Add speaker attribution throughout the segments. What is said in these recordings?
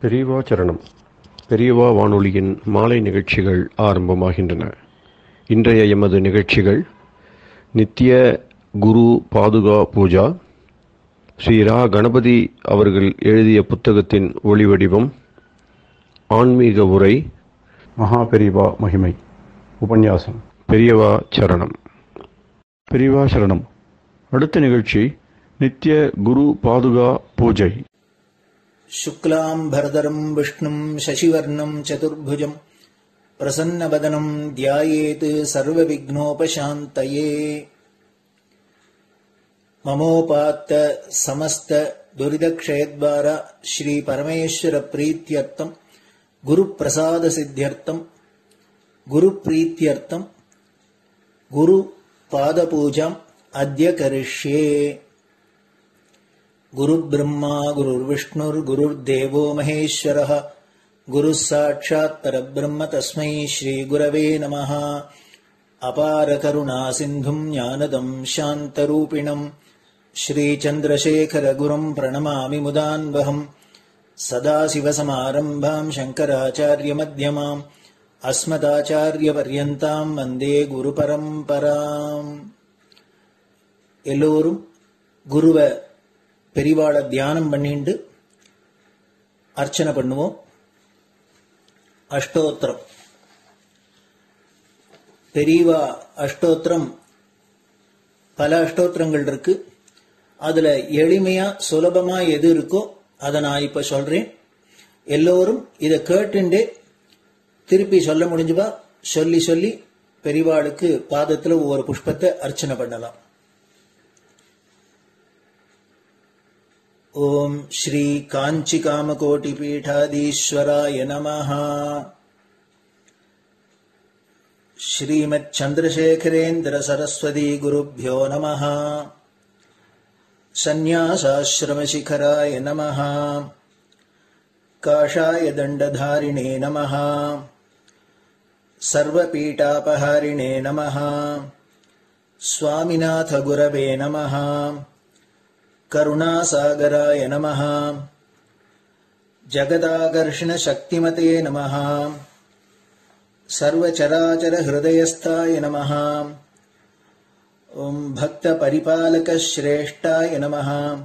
Speaker 1: பெரியவா சரணம். பெரியவா வானொலியின் மாலை நிகழ்ச்சிகள் ஆரம்பமாகின்றன. இன்றைய எமது நிகழ்ச்சிகள் நித்திய குரு பாதுகா பூஜா, ஸ்ரீ ரா கணபதி அவர்கள் எழுதிய புத்தகத்தின் ஒளிவடிவம், ஆன்மீக உரை, மகா பெரியவா மகிமை, உபன்யாசம். பெரியவா சரணம். பெரியவா சரணம். அடுத்த நிகழ்ச்சி நித்திய குரு பாதுகா பூஜை.
Speaker 2: शुक्लाम्भरधरं विष्णुं शशिवर्णं चतुर्भुजं प्रसन्नवदनं ध्यायेत् सर्वविघ्नोपशान्तये। ममोपात्त समस्त दुरितक्षयद्वार श्री परमेश्वर प्रीत्यर्थं गुरुप्रसाद सिद्ध्यर्थं गुरुप्रीत्यर्थं गुरुपादपूजाम् अद्य करिष्ये। गुरुर्ब्रह्मा गुरुर्विष्णुर्गुरुर्देवो महेश्वरः गुरुः साक्षात् परब्रह्म तस्मै श्रीगुरवे नमः। अपारकरुणा सिन्धुं ज्ञानदं शान्तरूपिणं श्रीचन्द्रशेखरगुरुं प्रणमामि मुदान्वहम्। सदाशिवसमारम्भां शङ्कराचार्यमध्यमाम् अस्मदाचार्यपर्यन्तां वन्दे गुरुपरम्पराम्. எல்லோரும் குருவ பெரிவாள தியானம் பண்ணிண்டு அர்ச்சனை பண்ணுவோம். அஷ்டோத்திரம். பெரியவா அஷ்டோத்திரம் பல அஷ்டோத்திரங்கள் இருக்கு. அதுல எளிமையா சுலபமா எது இருக்கோ அதை நான் இப்ப சொல்றேன். எல்லோரும் இதை கேட்டுண்டே திருப்பி சொல்ல முடிஞ்சுபா சொல்லி சொல்லி பெரிவாளுக்கு பாதத்துல ஒவ்வொரு புஷ்பத்தை அர்ச்சனை பண்ணலாம். ओम श्री कांची कामकोटि पीठाधीश्वराय नमः। श्रीमत् चंद्रशेखरेन्द्र सरस्वती गुरुभ्यो नमः। संन्यासाश्रम शिखराय नमः। काषाय दंडधारिणे नमः। सर्वपीठापहारिणे नमः। स्वामिनाथ गुरवे नमः। करुणासागराय नमः। जगदाकर्षण शक्तिमते नमः। सर्वचराचर हृदयस्थाय नमः। ओम भक्त परिपालक श्रेष्ठाय नमः।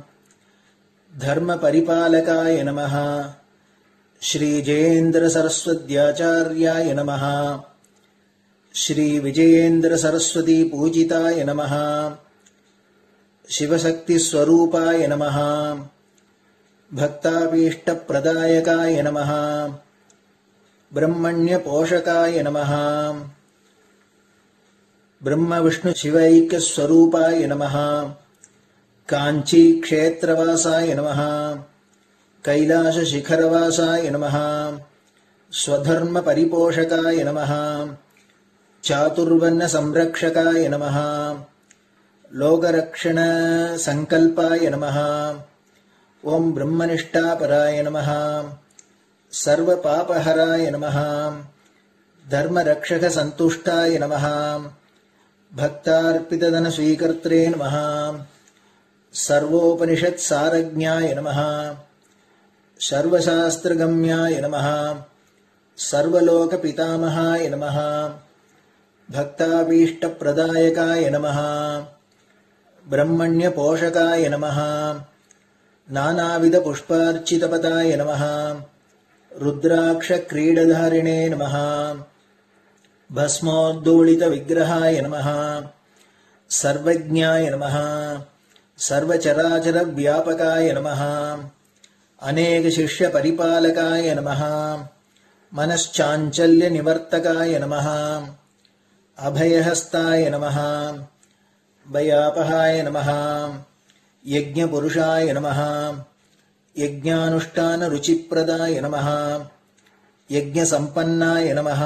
Speaker 2: धर्म परिपालकाय नमः। श्री जयेन्द्र सरस्वत्याचार्याय नमः। श्री विजयेन्द्र सरस्वती पूजिताय नमः। शिवशक्ति स्वरूपाय नमः। भक्ताभीष्ट प्रदायकाय नमः। ब्रह्मण्य पोषकाय नमः। ब्रह्म विष्णु शिवैक्य स्वरूपाय नमः। कांची क्षेत्रवासाय नमः। कैलाश शिखरवासाय नमः। स्वधर्म परिपोषकाय नमः। चातुर्वर्ण संरक्षकाय नमः। लोकरक्षण संकल्पाय नमः। ओम ब्रह्मनिष्ठापराय नमः। सर्वपापहराय नमः। धर्मरक्षक संतुष्टाय नमः। भक्तार्पितधन स्वीकर्त्रे नमः। सर्वोपनिषत् सारज्ञाय नमः। सर्वशास्त्रगम्याय नमः। सर्वलोक पितामहाय नमः। भक्ताभीष्ट प्रदायकाय नमः। ब्रह्मण्य पोषकाय नमः। नानाविध पुष्पार्चितपदाय नमः। रुद्राक्ष क्रीडधारिणे नमः। भस्मोद्धूलित विग्रहाय नमः। सर्वज्ञाय नमः। सर्वचराचर व्यापकाय नमः। अनेक शिष्य परिपालकाय नमः। मनश्चाञ्चल्य निवर्तकाय नमः। अभयहस्ताय नमः। भयापहाय नमः। यज्ञपुरुषाय नमः। यज्ञानुष्ठान रुचिप्रदाय नमः। यज्ञसम्पन्नाय नमः।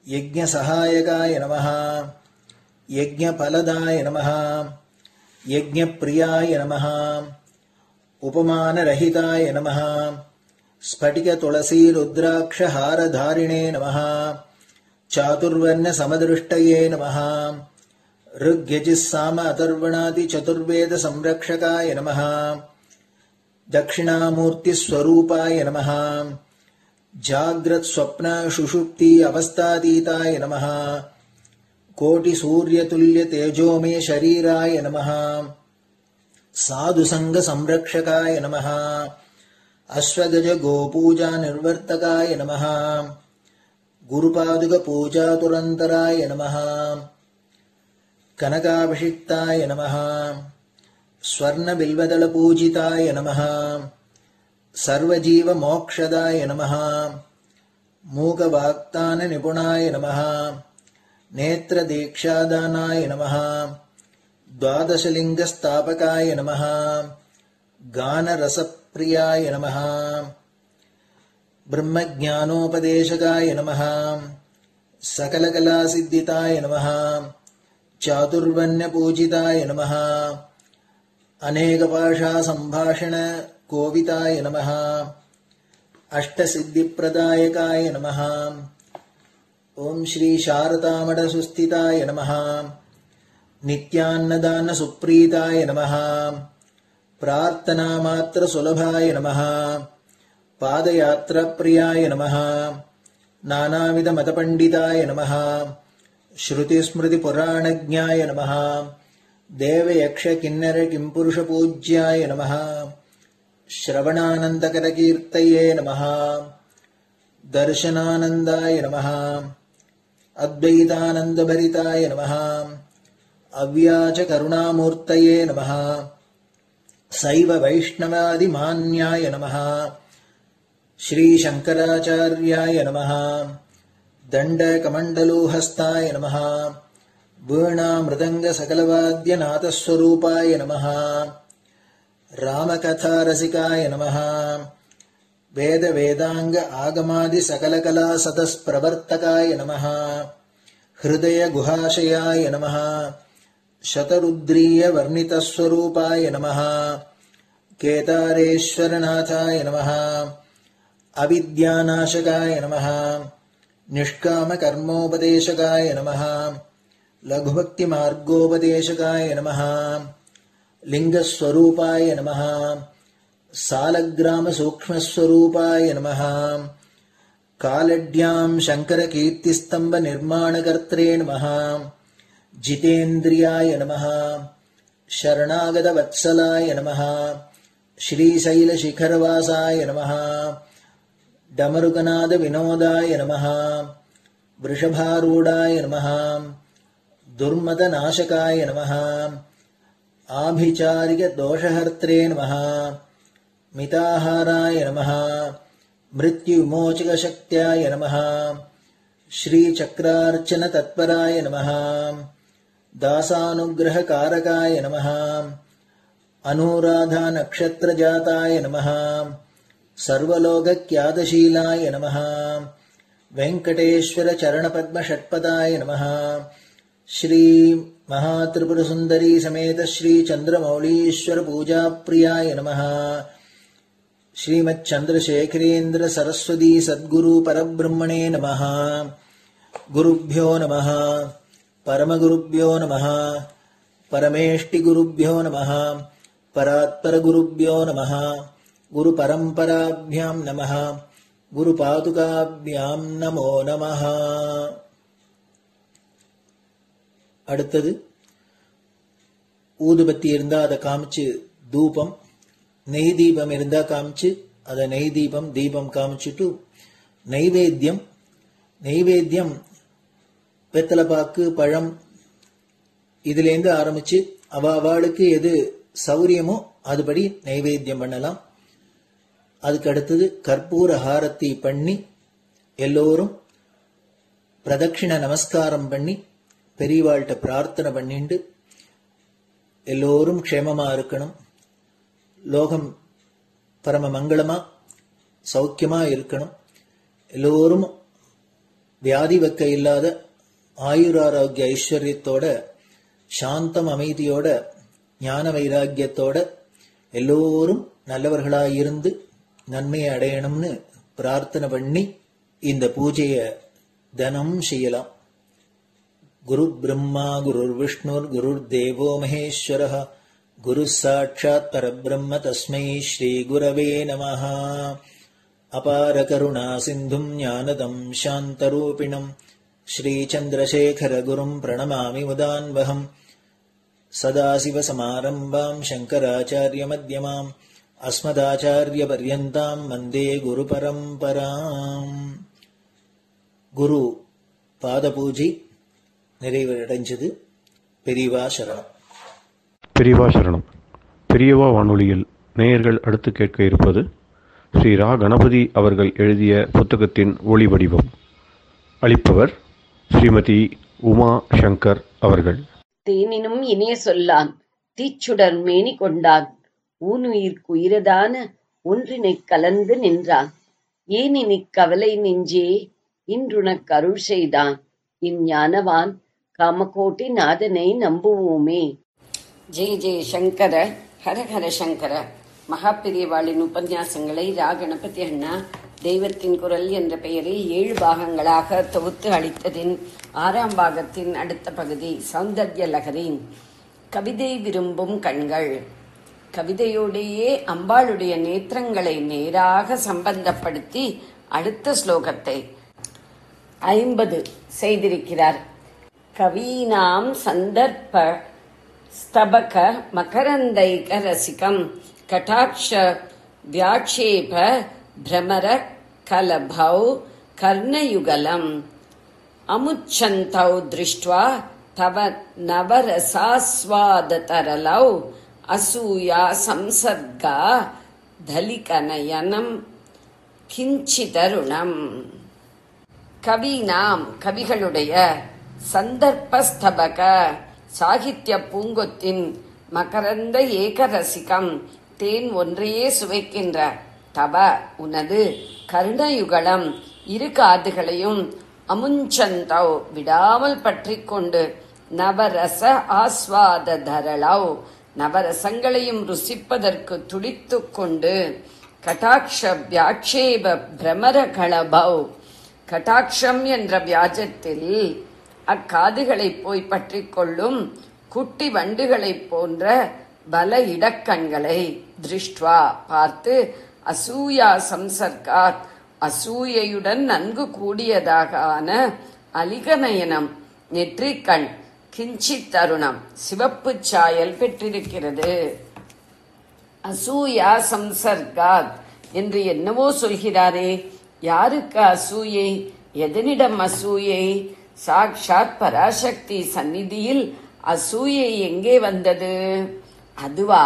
Speaker 2: यज्ञसहायकाय नमः। यज्ञफलदाय नमः। यज्ञप्रियाय नमः। उपमानरहिताय नमः। स्फटिक तुलसी रुद्राक्ष हारधारिणे नमः। चातुर्वर्ण समदृष्टये नमः। ऋग्यजुस्साम अथर्वणादि चतुर्वेद संरक्षकाय नमः। தட்சிணாமூர்த்தி ஸ்வரூபாய நமஹ. ஜாக்ரத் ஸ்வப்ன சுஷுப்தி அவஸ்தாதீதாய நமஹ. கோட்டி சூரிய துல்லிய தேஜோமே ஷரீராய நமஹ. சாது சங்க சம்ரக்ஷகாய நமஹ. அஸ்வகஜ கோபூஜா நிர்வர்த்தகாய நமஹ. குருபாதுக பூஜா துரந்தராய நமஹ. கனகாபிஷிக்தாய நமஹ. ஸ்வர்ண பில்வதள பூஜிதாய நமஹ. சர்வஜீவ மோக்ஷதாய நமஹ. மூக வாக்தான நிபுணாய நமஹ. நேத்ர தீக்ஷாதானாய நமஹ. द्वादशलिंग स्थापकाय नमः. गान रसप्रियाय नमः. ब्रह्मज्ञानोपदेशकाय नमः. सकलकलासिद्धिताय नमः. चातुर्वण्यपूजिताय नमः. अनेकभाषा संभाषण कोविताय नमः. अष्टसिद्धिप्रदायकाय नमः. ओम श्री शारदामठ सुस्थिताय नमः. नित्यान्नदान सुप्रीताय नमः. प्रार्थना मात्र सुलभाय नमः. पादयात्रा प्रियाय नमः. नानाविध मतपंडिताय नमः. श्रुति स्मृति पुराणज्ञाय नमः. देव यक्ष किन्नर किंपुरुष पूज्याय नमः. श्रवणानंदकर कीर्तये नमः. दर्शनानंदाय नमः. अद्वैतानंद भरिताय नमः. अव्याच करुणामूर्तये नमः. शैव वैष्णवादि मान्याय नमः. श्री शंकराचार्याय नमः. दंड कमंडलूहस्ताय नमः. वीणा मृदंग सकलवाद्य नाथस्वरूपाय नमः. रामकथा रसिकाय नमः. वेद वेदांग आगमादि सकलकला सतस्प्रवर्तकाय नमः. हृदय गुहाशयाय नमः. शतरुद्रीय वर्णितस्वरूपाय नमः. केदारेश्वरनाथाय नमः. अविद्यानाशकाय नमः. निष्काम कर्मोपदेशकाय नमः. लघुभक्ति मार्गोपदेशकाय नमः. लिंगस्वरूपाय नमः. सालग्राम सूक्ष्मस्वरूपाय नमः. कालड्यां शंकर कीर्तिस्तंभ निर्माणकर्त्रे नमः. जितेन्द्रियाय नमः. शरणागत वत्सलाय नमः. श्रीशैल शिखरवासाय नमः. डमरुकनाद विनोदाय नमः. वृषभारूढ़ाय नमः. दुर्मद नाशकाय नमः. आभिचारिक दोषहर्त्रे नमः. मिताहाराय नमः. मृत्युविमोचक शक्त्याय नमः. श्री चक्रार्चन तत्पराय नमः. दासानुग्रह कारकाय नमः. अनुराधा नक्षत्र जाताय नमः. सर्वलोक ख्यातशीलाय नमः. वेंकटेश्वर चरण पद्म षट्पदाय नमः. श्री महात्रिपुर सुंदरी समेत श्री चंद्रमौलीश्वर पूजा प्रियाय नमः. श्रीमच्चंद्रशेखरेन्द्र सरस्वती सद्गुरु परब्रह्मणे नमः. गुरुभ्यो नमः. परमगुरुभ्यो नमः. परमेष्टिगुरुभ्यो नमः. परात्परगुरुभ्यो नमः. गुरुपरम्पराभ्यां नमः. गुरुपादुकाभ्यां नमो नमः. அடுத்தது ஊதுபத்தி இருந்தா அதை காமிச்சு தூபம், நெய் தீபம் இருந்தா காமிச்சு அதை நெய் தீபம் தீபம் காமிச்சுட்டு நைவேத்தியம் நைவேத்தியம் வெத்தலைப்பாக்கு பழம் இதுலேருந்து ஆரம்பிச்சு அவளுக்கு எது சௌரியமோ அதுபடி நைவேத்தியம் பண்ணலாம். அதுக்கு அடுத்தது கற்பூர ஹாரத்தி பண்ணி எல்லோரும் பிரதட்சிண நமஸ்காரம் பண்ணி பெரியவாள்கிட்ட பிரார்த்தனை பண்ணிண்டு எல்லோரும் க்ஷேமமா இருக்கணும், லோகம் பரம மங்களமா சௌக்கியமா இருக்கணும், எல்லோரும் வியாதி வெக்க இல்லாத ஆயுராரோக்கிய ஐஸ்வர்யத்தோட சாந்தம் அமைதியோட ஞான வைராக்கியத்தோட எல்லோரும் நல்லவர்களாயிருந்து நன்மையை அடையணும்னு பிரார்த்தனை பண்ணி இந்த பூஜையை தினம் செய்யலாம். குரு பிரம்மா குரு விஷ்ணுர் குரு தேவோ மகேஸ்வரः गुरुः साक्षात् परब्रह्म तस्मै श्रीगुरवे नमः। अपारकरुणासिन्धुम् ज्ञानदम् शान्तरूपिणम् श्रीचन्द्रशेखरगुरुम् प्रणमामि मुदान्वहम्। सदाशिवसमारम्भाम् शङ्कराचार्यमध्यमाम् अस्मदाचार्यपर्यन्ताम् वन्दे गुरुपरम्पराम्. குரு பாதபூஜை நிறைவடைஞ்சது. பெரியவா சரணம்.
Speaker 1: பெரியவா சரணம். பெரியவா வானொலியில் நேயர்கள் அடுத்து கேட்க இருப்பது ஸ்ரீ ரா கணபதி அவர்கள் எழுதிய புத்தகத்தின் ஒளி வடிவம். அளிப்பவர் ஸ்ரீமதி உமா சங்கர் அவர்கள்.
Speaker 3: தேனினும் இனிய சொல்லான் தீச்சுடர் மேனி கொண்டான் ஊனுயிர்க்குயிரதான ஒன்றினைக் கலந்து நின்றான் ஏனினிக் கவலை நெஞ்சே இன்றுனக் அருள் செய்தான் இஞ்ஞானவான் காமகோட்டி நாதனை நம்புவோமே. ஜெய ஜெய சங்கர, ஹரஹர சங்கர. மகாபெரியவாளின் உபன்யாசங்களை ரா கணபதி அண்ணா தெய்வத்தின் குரல் என்ற பெயரில் 7 பாகங்களாக தொகுத்து அளித்ததின் 6ஆம் பாகத்தின் அடுத்த பகுதி சௌந்தர்ய லகரி. கவிதை விரும்பும் கண்கள். கவிதையோடையே அம்பாளுடைய நேத்திரங்களை நேராக சம்பந்தப்படுத்தி அடுத்த ஸ்லோகத்தை 50 செய்திருக்கிறார். கவீனாம் சந்தர்ப்ப ஸ்தபக மகரந்தைக ரசிகம் கடாட்ச வியாட்சேப பிரமர கலபௌ கர்ணயுகலம் அமுச்சந்தௌ திருஷ்ட்வா தவ நவரசாஸ்வாததரலௌ அசூயா சம்சர்கா தலிகனயனம் கிஞ்சிதருணம். கவீனாம் கவிகளுடைய, சந்தர்ப்பஸ்தபக சாகித்ய பூங்கொத்தின், மகரந்த ஏகரசிகம் தேன் ஒன்றையே சுவைக்கின்ற, தவ உனது, கர்ணயுகலம் இரு காதுகளையும், அமுஞ்சந்தௌ விடாமல் பற்றி கொண்டு, நவரச ஆஸ்வாத தரளௌ நவரசங்களையும் ருசிப்பதற்கு துடித்துக் கொண்டு, கடாட்ச வியாட்சேப பிரமர களபௌ கடாட்சம் என்ற வியாஜத்தில் அக்காதுகளை போய் பற்றி கொள்ளும் குட்டி வண்டுகளைப் போன்ற பல இடக்கண்களை திருஷ்டுவா பார்த்து, அசூயா சம்சர்காத் அசூயையுடன் நன்கு கூடியதாக ஆன அலிகநயனம் நெற்றிக்கண், கிஞ்சித் தருணம் சிவப்பு சாயல் பெற்றிருக்கிறது. அசூயா சம்சர்காத் என்று என்னவோ சொல்கிறாரே, யாருக்கு அசூயை? எதனிடம் அசூயை? சாக்ஷாத் பராசக்தி சந்நிதியில் அசூயை எங்கே வந்தது? அதுவா,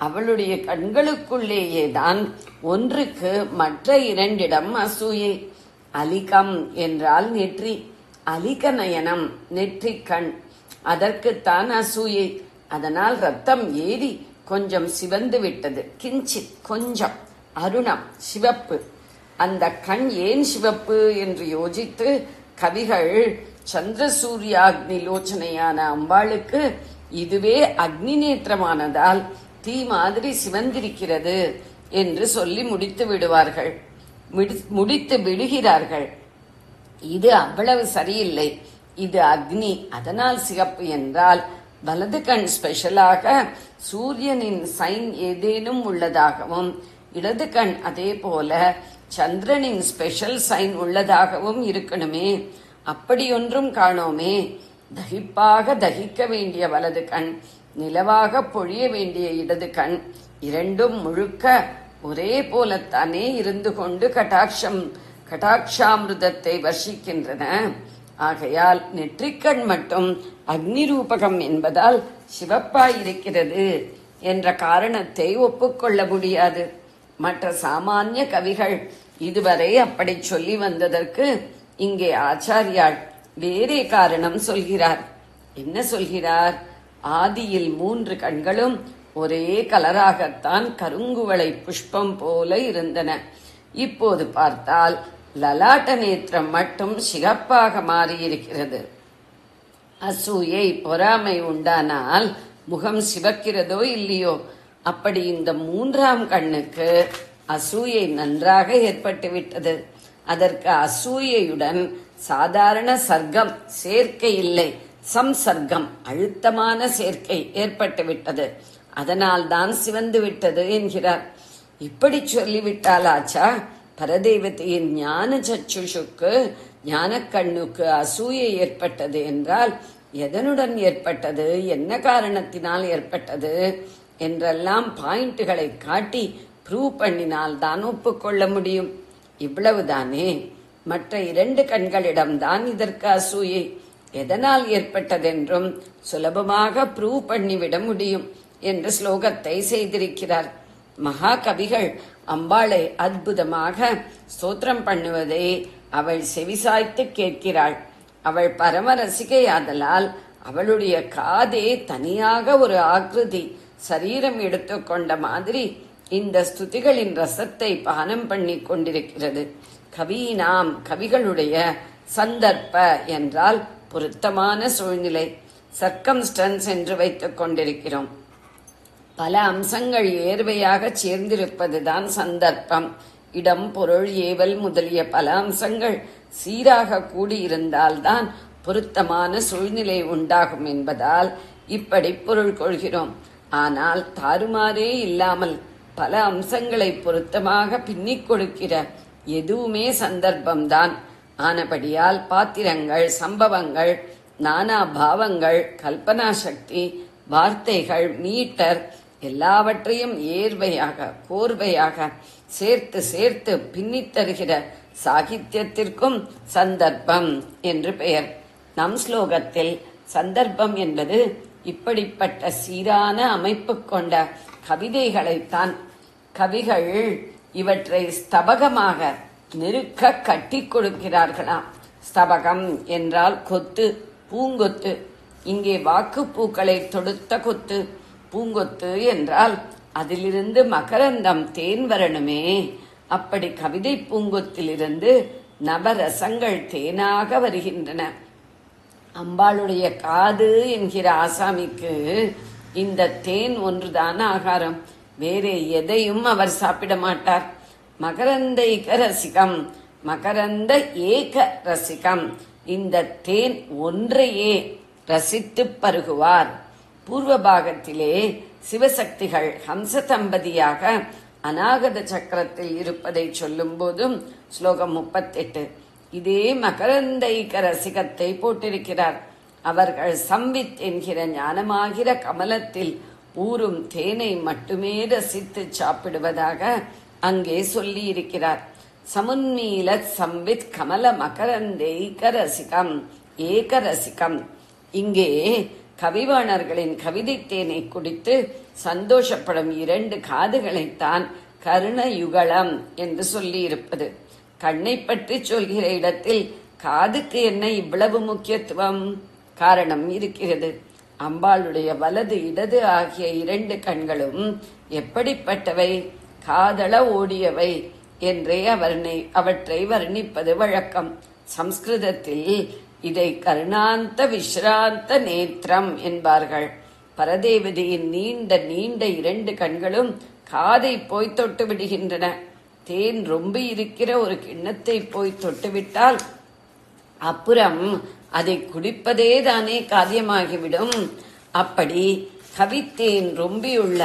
Speaker 3: அவளுடைய கண்களுக்குள்ளேயேதான் ஒன்றுக்கு மற்ற 2 அசூயை. அலிகம் என்றால் நெற்றி, அலிகநயனம் நெற்றிக்கண், அதற்குத்தான் அசூயை. அதனால் ரத்தம் ஏறி கொஞ்சம் சிவந்து விட்டது. கிஞ்சித் கொஞ்சம், அருணம் சிவப்பு. அந்த கண் ஏன் சிவப்பு என்று யோசித்து கவிகள் சந்திரசூரியாக்னி லோச்சனையான அம்பாளுக்கு இதுவே அக்னி நேத்திரமானதால் தீ மாதிரி சிவந்திருக்கிறது என்று சொல்லி முடித்து விடுவார்கள், முடித்து விடுகிறார்கள். இது அவ்வளவு சரியில்லை, இது அக்னி, அதனால் சிகப்பு என்றால் வலது கண் ஸ்பெஷலாக சூரியனின் சைன் ஏதேனும் உள்ளதாகவும், இடது கண் அதே போல சந்திரனின் ஸ்பெஷல் சைன் உள்ளதாகவும் இருக்கணுமே. அப்படியொன்றும் காணோமே. தகிப்பாக தகிக்க வேண்டிய வலது கண், நிலவாக பொழிய வேண்டிய இடது கண், 2ம் முழுக்க ஒரே போலத்தானே இருந்து கொண்டு கடாட்சாமிருதத்தை வர்ஷிக்கின்றன. ஆகையால் நெற்றிக்கண் மட்டும் அக்னி ரூபகம் என்பதால் சிவப்பாயிருக்கிறது என்ற காரணத்தை ஒப்புக்கொள்ள முடியாது. மற்ற சாமானிய கவிகள் இதுவரை அப்படி சொல்லி வந்ததற்கு இங்கே ஆச்சாரியாள் வேறே காரணம் சொல்கிறார். என்ன சொல்கிறார்? ஆதியில் 3 கண்களும் ஒரே கலராகத்தான் கருங்குவளை புஷ்பம் போல இருந்தன. இப்போது பார்த்தால் லலாட்ட நேத்திரம் மட்டும் சிகப்பாக மாறியிருக்கிறது. அசூயை பொறாமை உண்டானால் முகம் சிவக்கிறதோ இல்லையோ, அப்படி இந்த 3ஆம் கண்ணுக்கு அசூயை நன்றாக ஏற்பட்டுவிட்டது. அதற்கு அசூயையுடன் சாதாரண சர்க்கம் சேர்க்கை இல்லை, சம்சர்க்கம் அழுத்தமான சேர்க்கை ஏற்பட்டுவிட்டது. அதனால் தான் சிவந்து விட்டது என்கிறார். இப்படி சொல்லிவிட்டாலாச்சா பரதேவதையின் ஞான சச்சுஷுக்கு ஞான கண்ணுக்கு அசூயை ஏற்பட்டது என்றால் எதனுடன் ஏற்பட்டது, என்ன காரணத்தினால் ஏற்பட்டது என்றெல்லாம் பாயிண்ட்டுகளை காட்டி ப்ரூவ் பண்ணினால் தான் ஒப்புக்கொள்ள முடியும். இவ்வளவுதானே. மற்ற 2 கண்களிடம்தான் இதற்கு அசூயை. எதனால் ஏற்பட்டதென்றும் சுலபமாக ப்ரூவ் பண்ணிவிட முடியும் என்று ஸ்லோகத்தை செய்திருக்கிறார். மகாகவிகள் அம்பாளை அற்புதமாக ஸ்தோத்திரம் பண்ணுவதை அவள் செவிசாய்த்து கேட்கிறாள். அவள் பரம ரசிகையாதலால் அவளுடைய காதே தனியாக ஒரு ஆக்ருதி சரீரம் எடுத்துக்கொண்ட மாதிரி இந்த ஸ்துதிகளின் ரசத்தை பானம் பண்ணி கொண்டிருக்கிறது. கவியினாம் கவிகளுடைய சந்தர்ப்ப என்றால் பொருத்தமான சூழ்நிலை, சர்க்கம்ஸ்டன்ஸ் என்று வைத்துக் கொண்டிருக்கிறோம். பல அம்சங்கள் ஏர்வையாக சேர்ந்திருப்பதுதான் சந்தர்ப்பம். இடம், பொருள், ஏவல் முதலிய பல அம்சங்கள் சீராக கூடியிருந்தால்தான் பொருத்தமான சூழ்நிலை உண்டாகும் என்பதால் இப்படி பொருள் கொள்கிறோம். ஆனால் தாறுமாறே இல்லாமல் பல அம்சங்களை பொருத்தமாக பின்னிக் கொடுக்கிற எதுவுமே சந்தர்ப்பம்தான். ஆனபடியால் பாத்திரங்கள், சம்பவங்கள், நானா பாவங்கள், கல்பனா சக்தி, வார்த்தைகள், மீட்டர் எல்லாவற்றையும் ஏர்வையாக கோர்வையாக சேர்த்து சேர்த்து பின்னித் தருகிற சாகித்யத்திற்கும் சந்தர்ப்பம் என்று பெயர். நம் ஸ்லோகத்தில் சந்தர்ப்பம் என்பது இப்படிப்பட்ட சீரான அமைப்பு கொண்ட கவிதைகளைத்தான். கவிகள் இவற்றை ஸ்தபகமாக நெருக்க கட்டி கொடுக்கிறார்களாம். ஸ்தபகம் என்றால் கொத்து, பூங்கொத்து. இங்கே வாக்குப்பூக்களை தொடுத்த கொத்து. பூங்கொத்து என்றால் அதிலிருந்து மகரந்தம் தேன் வரணுமே. அப்படி கவிதை பூங்கொத்திலிருந்து நவரசங்கள் தேனாக வருகின்றன. அம்பாளுடைய காது என்கிற ஆசாமிக்கு இந்த தேன் ஒன்றுதான் ஆகாரம். வேறே எதையும் அவர் சாப்பிட மாட்டார். மகரந்த ஏக ரசிகம், மகரந்த ஏக ரசிகம். இந்த தேன் ஒன்றையே ரசித்து பருகுவார். பூர்வ பாகத்திலே சிவசக்திகள் ஹம்ச தம்பதியாக அநாகத சக்கரத்தில் இருப்பதை சொல்லும் போதும் ஸ்லோகம் 38 இதே மகரந்தைக ரசிகத்தை போட்டிருக்கிறார். அவர்கள் சம்வித் என்கிற ஞானமாகிற கமலத்தில் ஊறும் தேனை மட்டுமே ரசித்து சாப்பிடுவதாக அங்கே சொல்லி இருக்கிறார். சமுன்மீல சம்வித் கமல மகரந்தைக ரசிகம் ஏக ரசிகம். இங்கே கவிவாணர்களின் கவிதை தேனை குடித்து சந்தோஷப்படும் 2 காதுகளைத்தான் கருணயுகலம் என்று சொல்லி இருப்பது. கண்ணை பற்றி சொல்கிற இடத்தில் காதுக்கு என்ன இவ்வளவு முக்கியத்துவம்? காரணம் இருக்கிறது. அம்பாளுடைய வலது இடது ஆகிய 2 கண்களும் எப்படிப்பட்டவை? காதள ஓடியவை என்றே அவற்றை வர்ணிப்பது வழக்கம். சம்ஸ்கிருதத்தில் இதை கருணாந்த விஸ்ராந்த நேத்திரம் என்பார்கள். பரதேவதியின் நீண்ட நீண்ட 2 கண்களும் காதை போய் தொட்டு விடுகின்றன. தேன் ரொம்ப இருக்கிற ஒரு கிண்ணத்தை போய் தொட்டுவிட்டால் அப்புறம் அதை குடிப்பதே தானே காரியமாகிவிடும். அப்படி கவித்தேன் ரொம்பியுள்ள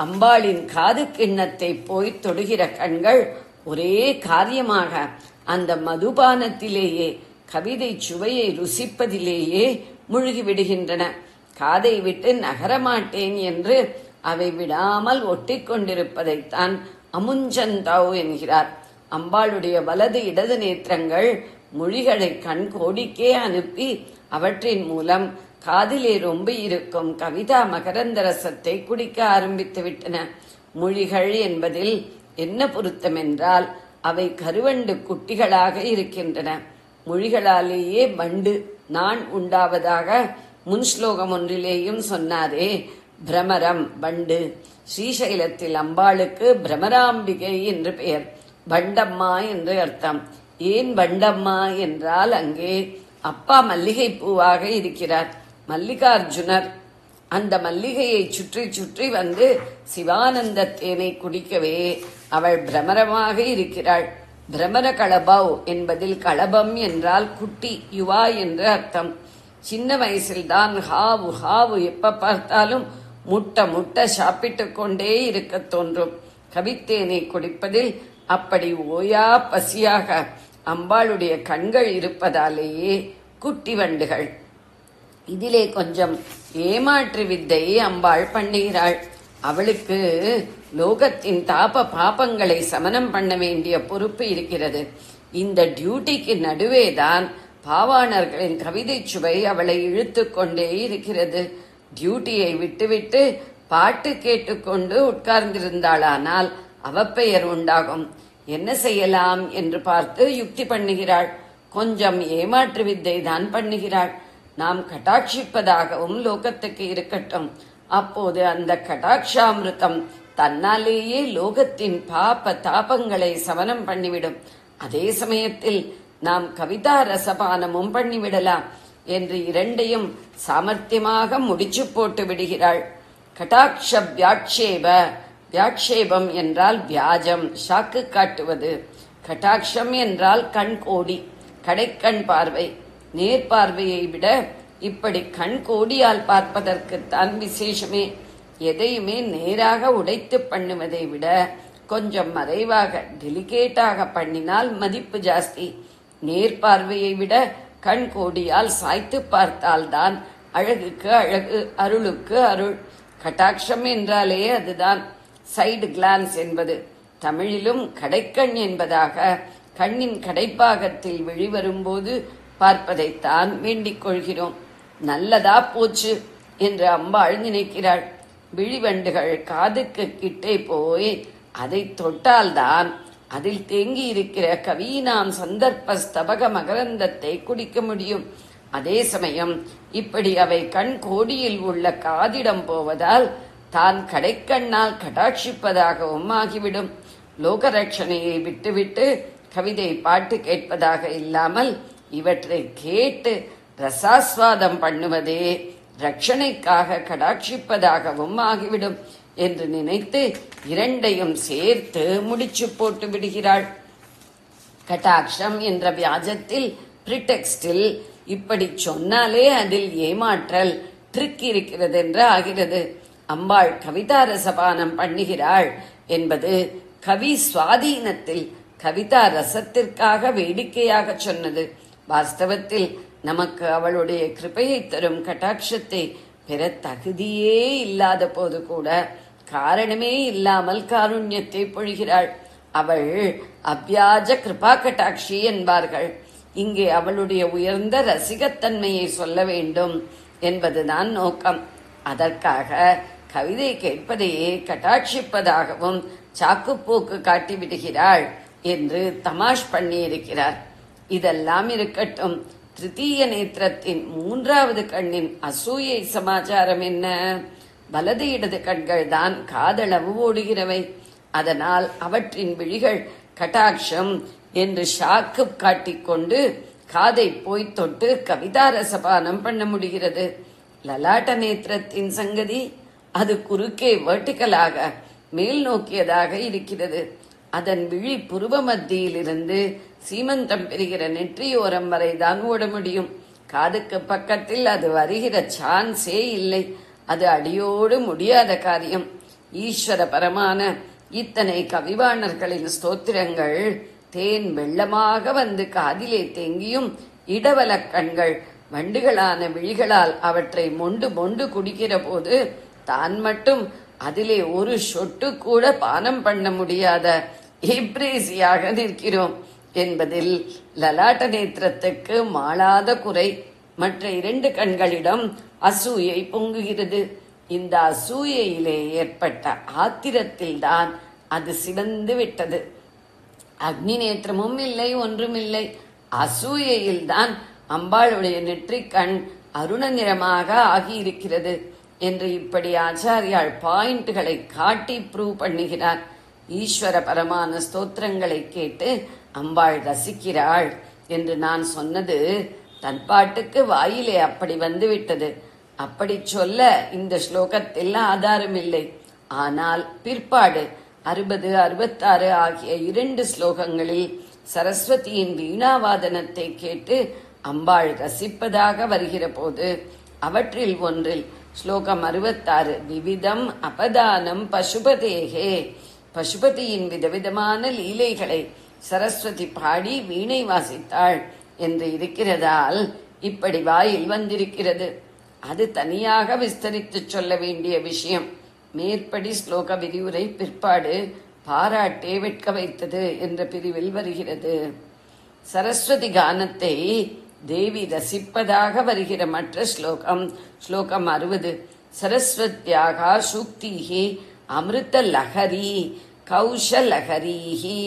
Speaker 3: அம்பாளின் காது கிண்ணத்தை போய் தொடுகிற கண்கள் ஒரே காரியமாக அந்த மதுபானத்திலேயே கவிதை சுவையை ருசிப்பதிலேயே முழுகிவிடுகின்றன. காதை விட்டு நகரமாட்டேன் என்று அவை விடாமல் ஒட்டி கொண்டிருப்பதைத்தான் அமுஞ்சந்தாவ் என்கிறார். அம்பாளுடைய வலது இடது நேத்திரங்கள் மொழிகளை கண் கோடிக்கே அனுப்பி அவற்றின் மூலம் காதிலே ரொம்ப இருக்கும் கவிதா மகரந்த ரசத்தை குடிக்க ஆரம்பித்து விட்டன. மொழிகள் என்பதில் என்ன பொருத்தம் என்றால் அவை கருவண்டு குட்டிகளாக இருக்கின்றன. மொழிகளாலேயே வண்டு நான் உண்டாவதாக முன் ஸ்லோகம் ஒன்றிலேயும் சொன்னாரே. பிரமரம் வண்டு. ஸ்ரீசைலத்தில் அம்பாளுக்கு பிரமராம்பிகை என்று பெயர். வண்டம்மா என்று அர்த்தம். ஏன் வண்டம்மா என்றால் அங்கே அப்பா மல்லிகை பூவாக இருக்கிறார். மல்லிகார்ஜுனர் அந்த மல்லிகையை சுற்றி சுற்றி வந்து சிவானந்த தேனை குடிக்கவே அவள் பிரமரமாக இருக்கிறாள். பிரமர களபவ் என்பதில் களபம் என்றால் குட்டி, யுவா என்று அர்த்தம். சின்ன வயசில்தான் ஹாவு ஹாவு எப்ப பார்த்தாலும் முட்ட முட்ட சாப்பிட்டு கொண்டே இருக்க தோன்றும். கவித்தேனை குடிப்பதில் அப்படி ஓயா பசியாக அம்பாளுடைய கண்கள் இருப்பதாலேயே குட்டி வண்டுகள். இதிலே கொஞ்சம் ஏமாற்று வித்தையை அம்பாள் பண்ணுகிறாள். அவளுக்கு லோகத்தின் தாப பாபங்களை சமனம் பண்ண வேண்டிய பொறுப்பு இருக்கிறது. இந்த டியூட்டிக்கு நடுவேதான் பாவாணர்களின் கவிதை சுவை அவளை இழுத்து கொண்டே இருக்கிறது. டியூட்டியை விட்டுவிட்டு பாட்டு கேட்டுக்கொண்டு உட்கார்ந்திருந்தாளானால் அவப்பெயர் உண்டாகும். என்ன செய்யலாம் என்று பார்த்து யுக்தி பண்ணுகிறாள். கொஞ்சம் ஏமாற்று வித்தை தான் பண்ணுகிறாள். நாம் கட்டாட்சிப்பதாகவும் லோகத்துக்கு இருக்கட்டும். அப்போது அந்த கட்டாட்சாமிருத்தம் தன்னாலேயே லோகத்தின் பாப தாபங்களை சமனம் பண்ணிவிடும். அதே சமயத்தில் நாம் கவிதா ரசபானமும் பண்ணிவிடலாம் என்று இரண்டையும் சாமர்த்தியமாக முடிச்சு போட்டு விடுகிறாள். கட்டாட்ச வியாட்சேப. வியாட்சேபம் என்றால் வியாஜம், சாக்கு காட்டுவது. கட்டாட்சம் என்றால் கண்கோடி, கடைக்கண் பார்வை. நேர்பார்வையை விட இப்படி கண்கோடியால் பார்ப்பதற்குத்தான் விசேஷமே. எதையுமே நேராக உடைத்து பண்ணுவதை விட கொஞ்சம் மறைவாக டெலிகேட்டாக பண்ணினால் மதிப்பு ஜாஸ்தி. நேர்பார்வையை விட கண்கோடியால் சாய்த்து பார்த்தால்தான் அழகுக்கு அழகு, அருளுக்கு அருள். கட்டாட்சம் என்றாலே அதுதான். சைடு கிளான்ஸ் என்பது தமிழிலும் கடைக்கண் என்பதாக கண்ணின் கடைப்பாகத்தில் வெளிவரும்போது பார்ப்பதைத்தான் வேண்டிக் கொள்கிறோம். நல்லதா போச்சு என்று அம்பாள் நினைக்கிறாள். விழிவண்டுகள் காதுக்கு கிட்டே போய் அதை தொட்டால்தான் அதில் தேங்கி இருக்கிற கவீனாம் சந்தர்ப்ப ஸ்தபக மகரந்தத்தை குடிக்க முடியும். அதே சமயம் இப்படி அவை கண் கோடியில் உள்ள காதிடம் போவதால் தான் கடைக்கண்ணால் கடாட்சிப்பதாகவும் ஆகிவிடும். லோகரட்சணையை விட்டுவிட்டு கவிதை பாட்டு கேட்பதாக இல்லாமல் இவற்றை கேட்டு ரசாஸ்வாதம் பண்ணுவதே ரட்சணைக்காக கடாட்சிப்பதாகவும் ஆகிவிடும் என்று நினைத்து இரண்டையும் சேர்த்து முடிச்சு போட்டு விடுகிறாள். கட்டாட்சம் என்ற வியாஜத்தில் பிரிடெக்ஸ்டில் இப்படி சொன்னாலே அதில் ஏமாற்றல் ட்ரிக் இருக்கிறது என்று ஆகிறது. அம்பாள் கவிதா ரசபானம் பண்ணுகிறாள் என்பது கவி சுவாதீனத்தில் கவிதா ரசத்திற்காக வேடிக்கையாக சொன்னது. வாஸ்தவத்தில் நமக்கு அவளுடைய கிருபையை தரும் கட்டாட்சத்தை பெற தகுதியே இல்லாத போது கூட காரணமே இல்லாமல் காருண்யத்தை பொழிகிறாள். அவள் அவ்யாஜ கிருபா கட்டாட்சி என்பார்கள். இங்கே அவளுடைய உயர்ந்த ரசிகத்தன்மையை சொல்ல வேண்டும் என்பதுதான் நோக்கம். அதற்காக கவிதை கேட்பதையே கட்டாட்சிப்பதாகவும் சாக்குப்போக்கு காட்டிவிடுகிறாள் என்று தமாஷ் பண்ணியிருக்கிறார். இதெல்லாம் இருக்கட்டும். திருத்தீய நேத்திரத்தின் மூன்றாவது கண்ணின் அசூயை சமாச்சாரம் என்ன? வலது இடது கண்கள் தான் காதளவு ஓடுகிறவை. அதனால் அவற்றின் விழிகள் கட்டாட்சம் என்று ஷாக்கு காட்டிக்கொண்டு காதை போய் தொட்டு கவிதா ரசபானம் பண்ண முடிகிறது. லலாட்ட நேத்திரத்தின் சங்கதி, அது குறுக்கே வெர்டிகலாக மேல் நோக்கியதாக இருக்கிறது. அதன் விழி புருவ மத்தியிலிருந்து சீமந்தம் பெறுகிற நெற்றியோரம் வரைதான் ஓட முடியும். காதுக்கு பக்கத்தில் அது வருகிற சான்ஸே இல்லை. அது அடியோடு முடியாத காரியம். ஈஸ்வர பரமான இத்தனை கவிவாணர்களின் ஸ்தோத்திரங்கள் தேன் வெள்ளமாக வந்து காதிலே தேங்கியும் இடவல கண்கள் வண்டுகளான விழிகளால் அவற்றை மொண்டு மொண்டு குடிக்கிற போது தான் மட்டும் அதிலே ஒரு சொட்டு கூட பானம் பண்ண முடியாத ஏப்ரேசியாக நிற்கிறோம் என்பதில் லலாட்ட நேத்திரத்துக்கு மாளாத குறை. மற்ற இரண்டு கண்களிடம் அசூயை பொங்குகிறது. இந்த அசூயையிலே ஏற்பட்ட ஆத்திரத்தில்தான் அது சிவந்து விட்டது. அக்னி நேத்திரமும் இல்லை, ஒன்றுமில்லை. அசூயையில்தான் அம்பாளுடைய நெற்றிக்கண் அருண நிறமாக ஆகியிருக்கிறது என்று இப்படி ஆச்சாரியால் பாயிண்ட்களை காட்டி ப்ரூவ் பண்ணுகிறார். ஈஸ்வர பரமான ஸ்தோத்திரங்களை கேட்டு அம்பாள் ரசிக்கிறாள் என்று நான் சொன்னது தன் பாட்டுக்கு வாயிலே அப்படி வந்துவிட்டது. அப்படி சொல்ல இந்த ஸ்லோகத்தில் ஆதாரம் இல்லை. ஆனால் பிற்பாடு 60, 66 ஆகிய 2 ஸ்லோகங்களில் சரஸ்வதியின் வீணாவாதனத்தை கேட்டு அம்பாள் ரசிப்பதாக வருகிற போது அவற்றில் ஒன்றில் ஸ்லோகம் 66. விவிதம் அபதானம் பசுபதேகே. பசுபதியின் விதவிதமான லீலைகளை சரஸ்வதி பாடி வீணை வாசித்தாள் என்று இருக்கிறதால் இப்படி வாயில் வந்திருக்கிறது. அது தனியாக விஸ்தரித்து சொல்ல வேண்டிய விஷயம். மேற்படி ஸ்லோக விரிவுரை பிற்பாடு பாராட்டே வெட்க வைத்தது என்ற பிரிவில் வருகிறது. சரஸ்வதி கானத்தை தேவி ரசிப்பதாக வருகிற மற்ற ஸ்லோகம் ஸ்லோகம் 60. சரஸ்வத்யாக சூக்திஹி அமிர்த லஹரி கௌஷலஹரீஹி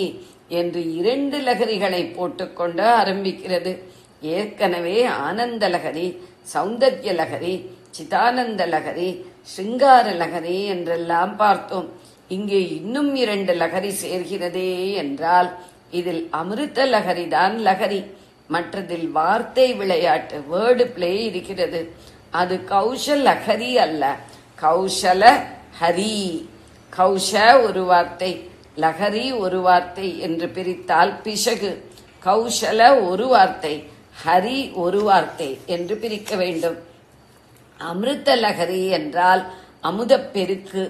Speaker 3: என்று 2 லகரிகளை போட்டுக்கொண்டு ஆரம்பிக்கிறது. ஏற்கனவே ஆனந்த லகரி, சௌந்தர்ய லகரி, சிதானந்த லகரி, ஸ்ருங்கார லகரி என்றெல்லாம் பார்த்தோம். இங்கே இன்னும் 2 லகரி சேர்கிறதே என்றால் இதில் அமிர்த லகரி தான் லகரி. மற்றதில் வார்த்தை விளையாட்டு, வேர்டு பிளே இருக்கிறது. அது கௌஷல் லகரி அல்ல, கௌஷல ஹரி. கௌஷ ஒரு வார்த்தை, லகரி ஒரு வார்த்தை என்று பிரித்தால் பிசகு. கௌஷல ஒரு வார்த்தை, ஹரி ஒரு வார்த்தை என்று பிரிக்க வேண்டும். அமிர்த லகரி என்றால் அமுதப் பெருக்கு.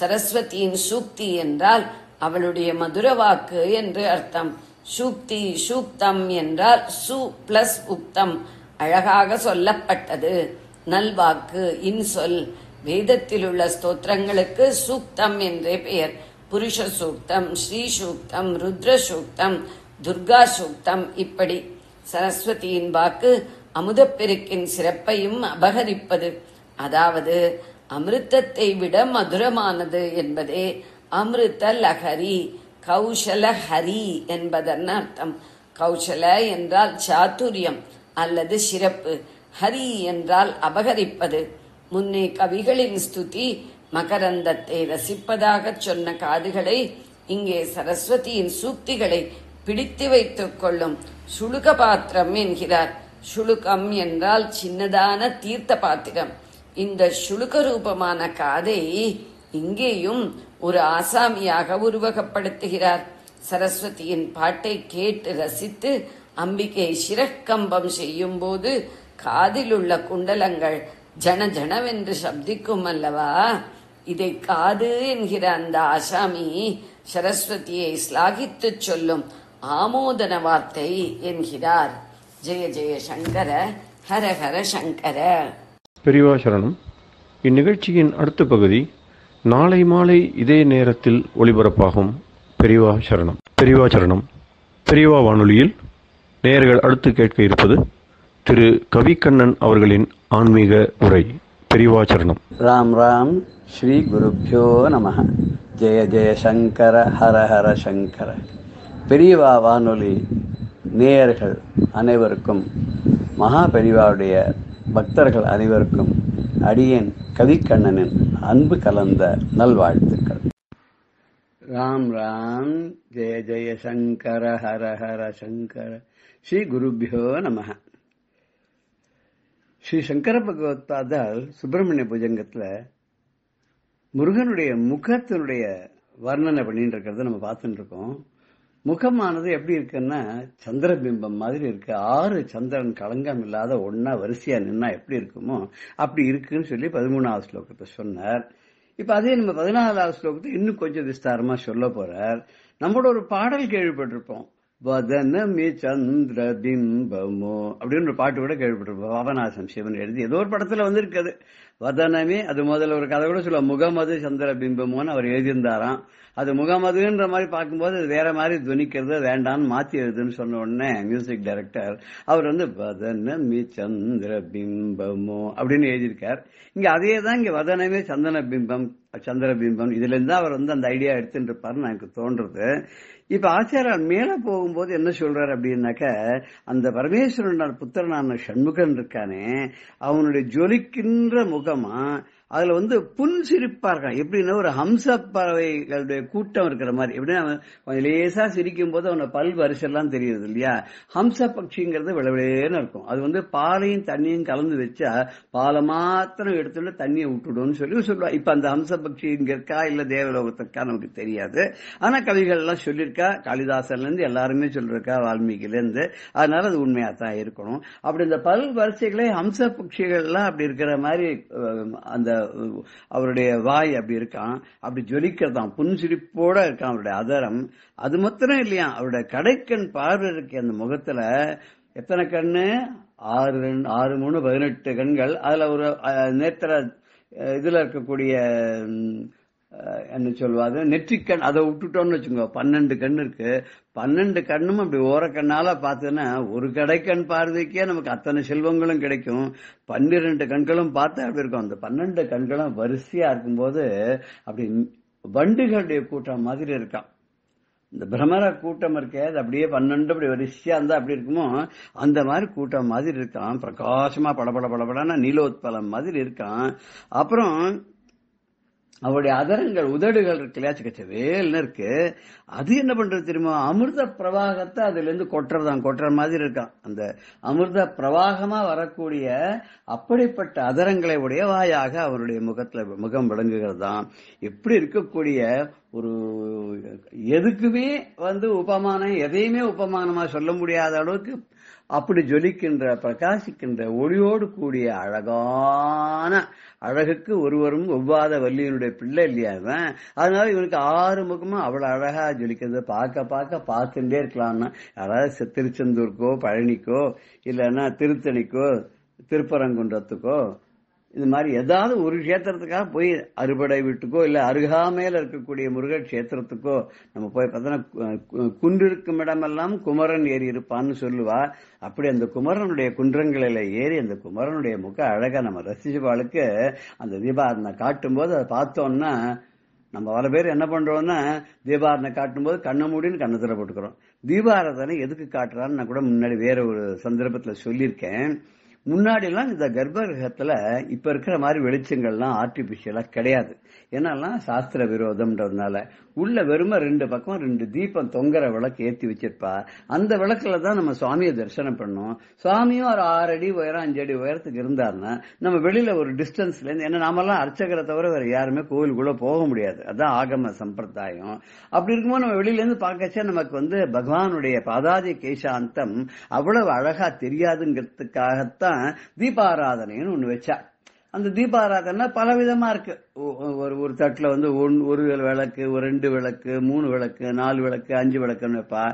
Speaker 3: சரஸ்வதியின் சூக்தி என்றால் அவளுடைய மதுர வாக்கு என்று அர்த்தம். சூக்தி சூக்தம் என்றால் சு பிளஸ் உக்தம், அழகாக சொல்லப்பட்டது, நல்வாக்கு, இன்சொல். வேதத்தில் உள்ள ஸ்தோத்திரங்களுக்கு சூக்தம் என்றே பெயர். புருஷ சூக்தம், ஸ்ரீ சூக்தம், ருத்ர சூக்தம், துர்கா சூக்தம். இப்படி சரஸ்வதியின் வாக்கு அமுதப்பெருக்கின் சிறப்பையும் அபகரிப்பது, அதாவது அமிர்தத்தை விட மதுரமானது என்பதே அமிர்த லஹரி. கௌஷல ஹரி என்பதன் அர்த்தம். கௌஷல என்றால் சாதுரியம் அல்லது சிறப்பு, ஹரி என்றால் அபகரிப்பது. முன்னே கவிகளின் ஸ்துதி மகரந்தத்தை ரசிப்பதாக சொன்ன காதுகளை இங்கே சரஸ்வதியின் சூக்திகளை பிடித்து வைத்துக் கொள்ளும் சுளுக பாத்திரம் என்கிறார். சுளுகம் என்றால் சின்னதான தீர்த்த பாத்திரம். இந்த சுளுக ரூபமான காதை இங்கேயும் ஒரு ஆசாமியாக உருவகப்படுத்துகிறார். சரஸ்வதியின் பாட்டை கேட்டு ரசித்து அம்பிகை சிரக்கம்பம் செய்யும் போது காதில் உள்ள குண்டலங்கள் ஜன ஜனவென்று சப்திக்கும் அல்லவா? இதை காது என்கிற அந்த ஆசாமி சரஸ்வதியை ஸ்லாகித்து சொல்லும் ஆமோதன வார்த்தை என்கிறார். ஜெய ஜெய சங்கர, ஹர ஹர சங்கர.
Speaker 1: பெரியவா சரணம். இந்நிகழ்ச்சியின் அடுத்த பகுதி நாளை மாலை இதே நேரத்தில் ஒளிபரப்பாகும். பெரியவா சரணம். பெரியவா சரணம். பெரியவா வானொலியில் நேயர்கள் அடுத்து கேட்க இருப்பது திரு கவிக்கண்ணன் அவர்களின் ஆன்மீக உரை. பெரியவா சரணம்.
Speaker 4: ராம் ராம். ஸ்ரீ குருப்யோ நமஹ. ஜெய ஜெய சங்கர, ஹர ஹர சங்கர. பெரியவா வானொலி நேயர்கள் அனைவருக்கும், மகா பெரியவாவுடைய பக்தர்கள் அனைவருக்கும் அடியேன் கவிக்கண்ணனின் அன்பு கலந்த நல்வாழ்த்துக்கள். ராம் ராம். ஜெய ஜெய சங்கர, ஹர ஹர சங்கர. ஸ்ரீ குருப்யோ நமஹ. ஸ்ரீ சங்கர பகவத்பாதால் சுப்பிரமணிய புஜங்கத்துல முருகனுடைய முகத்தினுடைய வர்ணனை பண்ணிட்டு இருக்கிறத நம்ம பார்த்துட்டு இருக்கோம். முகமானது எப்படி இருக்குன்னா சந்திரபிம்பம் மாதிரி இருக்கு. 6 சந்திரன் களங்கம் இல்லாத ஒன்னா வரிசையா நின்னா எப்படி இருக்குமோ அப்படி இருக்குன்னு சொல்லி 13வது ஸ்லோகத்தை சொன்னார். இப்ப அதே நம்ம 14வது ஸ்லோகத்தை இன்னும் கொஞ்சம் விஸ்தாரமா சொல்ல போறார். நம்மளோட ஒரு பாடல் கேள்விப்பட்டிருப்போம், வதனமே சந்திர பிம்பமோ அப்படின்னு ஒரு பாட்டு கூட கேள்விப்பட்டிருப்போம். பாபநாசம் சிவன் எழுதி ஏதோ ஒரு படத்துல வந்திருக்குது. வதனமே, அது முதல்ல ஒரு கதை கூட சொல்ல, முகமது சந்திர பிம்பமோன்னு அவர் எழுதியிருந்தாராம். அது முகமதுன்ற மாதிரி பார்க்கும்போது அது வேற மாதிரி துவனிக்கிறது, வேண்டான்னு மாத்தி எழுதுன்னு சொன்ன உடனே மியூசிக் டைரக்டர் அவர் வதனமே சந்திர பிம்பமோ அப்படின்னு எழுதியிருக்கார். இங்க அதே தான் இங்க வதனமே சந்தன பிம்பம், சந்திர பிம்பம், இதுல இருந்து அவர் அந்த ஐடியா எடுத்துட்டு இருப்பாருன்னு எனக்கு தோன்றது. இப்ப ஆச்சாரியார் மேல போகும்போது என்ன சொல்றாரு அப்படின்னாக்க, அந்த பரமேஸ்வரன் புத்திரனான சண்முகன் இருக்கானே அவனுடைய ஜொலிக்கின்ற முகமா அதுல புன்சிரிப்பா இருக்கான். எப்படின்னா ஒரு ஹம்ச பறவைகளுடைய கூட்டம் இருக்கிற மாதிரி. எப்படின்னா கொஞ்சம் லேசா சிரிக்கும் போது அவன பல் வரிசெல்லாம் தெரியுது இல்லையா. ஹம்ச பட்சிங்கிறது விளவிலேன்னு இருக்கும். அது பாலையும் தண்ணியும் கலந்து வச்சா பாலை மாத்திரம் எடுத்துட்டு தண்ணியை விட்டுடும்னு சொல்லுவா. இப்ப அந்த ஹம்ச பட்சி இங்க இருக்கா இல்ல தேவலோகத்திற்கா நமக்கு தெரியாது. ஆனா கவிகள் எல்லாம் சொல்லியிருக்கா. காளிதாசன்ல இருந்து எல்லாருமே சொல்லிருக்கா, வால்மீகில இருந்து. அதனால அது உண்மையா தான் இருக்கணும். அப்படி இந்த பல் வரிசைகளே ஹம்ச பட்சிகள் எல்லாம் அப்படி இருக்கிற மாதிரி அந்த அவருடைய வாய் அப்படி இருக்கான். அப்படி ஜொலிக்கிறதான், புன்சிரிப்போட இருக்கான் அவருடைய அதரம். அது மாத்திரம் இல்லையா, அவருடைய கடைக்கண் பார்வை இருக்கு அந்த முகத்துல. எத்தனை கண்ணு? 6 3 18 கண்கள். அதுல ஒரு நேத்திர இதுல இருக்கக்கூடிய என்ன சொல்வாது நெற்றிக்கண், அதை விட்டுட்டோம்னு வச்சுக்கோ 12 கண் இருக்கு. 12 கண்ணும் அப்படி ஓர கண்ணால பார்த்தோன்னா ஒரு கடைக்கண் பார்வைக்கே நமக்கு அத்தனை செல்வங்களும் கிடைக்கும். 12 கண்களும் பார்த்தா அப்படி இருக்கும். அந்த 12 கண்களும் வரிசையா இருக்கும்போது அப்படி வண்டுகளுடைய கூட்டம் மாதிரி இருக்கான். இந்த பிரமர கூட்டம் இருக்கே, அது அப்படியே 12 அப்படி வரிசையா இருந்தா அப்படி இருக்குமோ அந்த மாதிரி கூட்டம் மாதிரி இருக்கான். பிரகாசமா படபட படபடனா நீலோத்பலம் மாதிரி இருக்கான். அப்புறம் அவருடைய அதரங்கள், உதடுகள் இருக்கு இல்லையா, சிக்கச்சவேல்னு இருக்கு. அது என்ன பண்றது தெரியுமா, அமிர்த பிரவாகத்தை அதுல இருந்து கொட்டுற மாதிரி இருக்கான். அந்த அமிர்த பிரவாகமா வரக்கூடிய அப்படிப்பட்ட அதரங்களை உடைய வாயாக அவருடைய முகம் விளங்குகிறதாம். எப்படி இருக்கக்கூடிய ஒரு எதுக்குமே உபமானம், எதையுமே உபமானமா சொல்ல முடியாத அளவுக்கு அப்படி ஜொலிக்கின்ற, பிரகாசிக்கின்ற, ஒளியோடு கூடிய அழகான, அழகுக்கு ஒருவரும் ஒவ்வாத வள்ளியினுடைய பிள்ளை இல்லையா இவன். அதனால இவனுக்கு 6 முகமும் அவ்வளவு அழகா ஜொலிக்கிறது. பார்த்துட்டே இருக்கலாம்னா, யாராவது திருச்செந்தூருக்கோ பழனிக்கோ இல்லைன்னா திருத்தணிக்கோ திருப்பரங்குன்றத்துக்கோ இந்த மாதிரி ஏதாவது ஒரு கஷேத்திரத்துக்காக போய் அறுபடை வீட்டுக்கோ இல்ல அருகாமையில இருக்கக்கூடிய முருகர் கஷேத்திரத்துக்கோ நம்ம போய் பார்த்தோன்னா குன்றிருக்கும் இடமெல்லாம் குமரன் ஏறி இருப்பான்னு சொல்லுவா. அப்படி அந்த குமரனுடைய குன்றங்களில ஏறி அந்த குமரனுடைய முக அழகா நம்ம ரசிச்சுவாளுக்கு அந்த தீபாராதனை காட்டும் போது அதை பார்த்தோம்னா, நம்ம பல பேர் என்ன பண்றோம்னா தீபாராதனை காட்டும் போது கண்ணை மூடின்னு கண்ணத்துல போட்டுக்கிறோம். தீபாராதனை எதுக்கு காட்டுறான்னு நான் கூட முன்னாடி வேற ஒரு சந்தர்ப்பத்துல சொல்லியிருக்கேன். முன்னாடி எல்லாம் இந்த கர்ப்பகிரகத்துல இப்ப இருக்கிற மாதிரி வெளிச்சங்கள்லாம் ஆர்டிபிஷியலா கிடையாது. ஏன்னா சாஸ்திர விரோதம்ன்றதுனால உள்ள வெறும 2 பக்கம் 2 தீபம் தொங்குற விளக்கு ஏத்தி வச்சிருப்பா. அந்த விளக்குல தான் நம்ம சுவாமியை தரிசனம் பண்ணோம். சுவாமியும் ஒரு 6 அடி உயரம் 5 அடி உயரத்துக்கு இருந்தாருன்னா நம்ம வெளியில ஒரு டிஸ்டன்ஸ்ல இருந்து, ஏன்னா நாமெல்லாம் அர்ச்சகரை தவிர வேற யாருமே கோவிலுக்குள்ள போக முடியாது, அதான் ஆகம சம்பிரதாயம். அப்படி இருக்கும்போது நம்ம வெளியில இருந்து பார்க்கச்சே நமக்கு பகவானுடைய பாதாதி கேசாந்தம் அவ்வளவு அழகா தெரியாதுங்கிறதுக்காகத்தான் தீபாராதனைன்னு ஒண்ணு வச்சா. அந்த தீபாராதனை பல விதமா இருக்கு. ஒரு தட்டுல ஒரு விளக்கு, 2 விளக்கு, 3 விளக்கு, 4 விளக்கு, 5 விளக்குன்னு வைப்பா.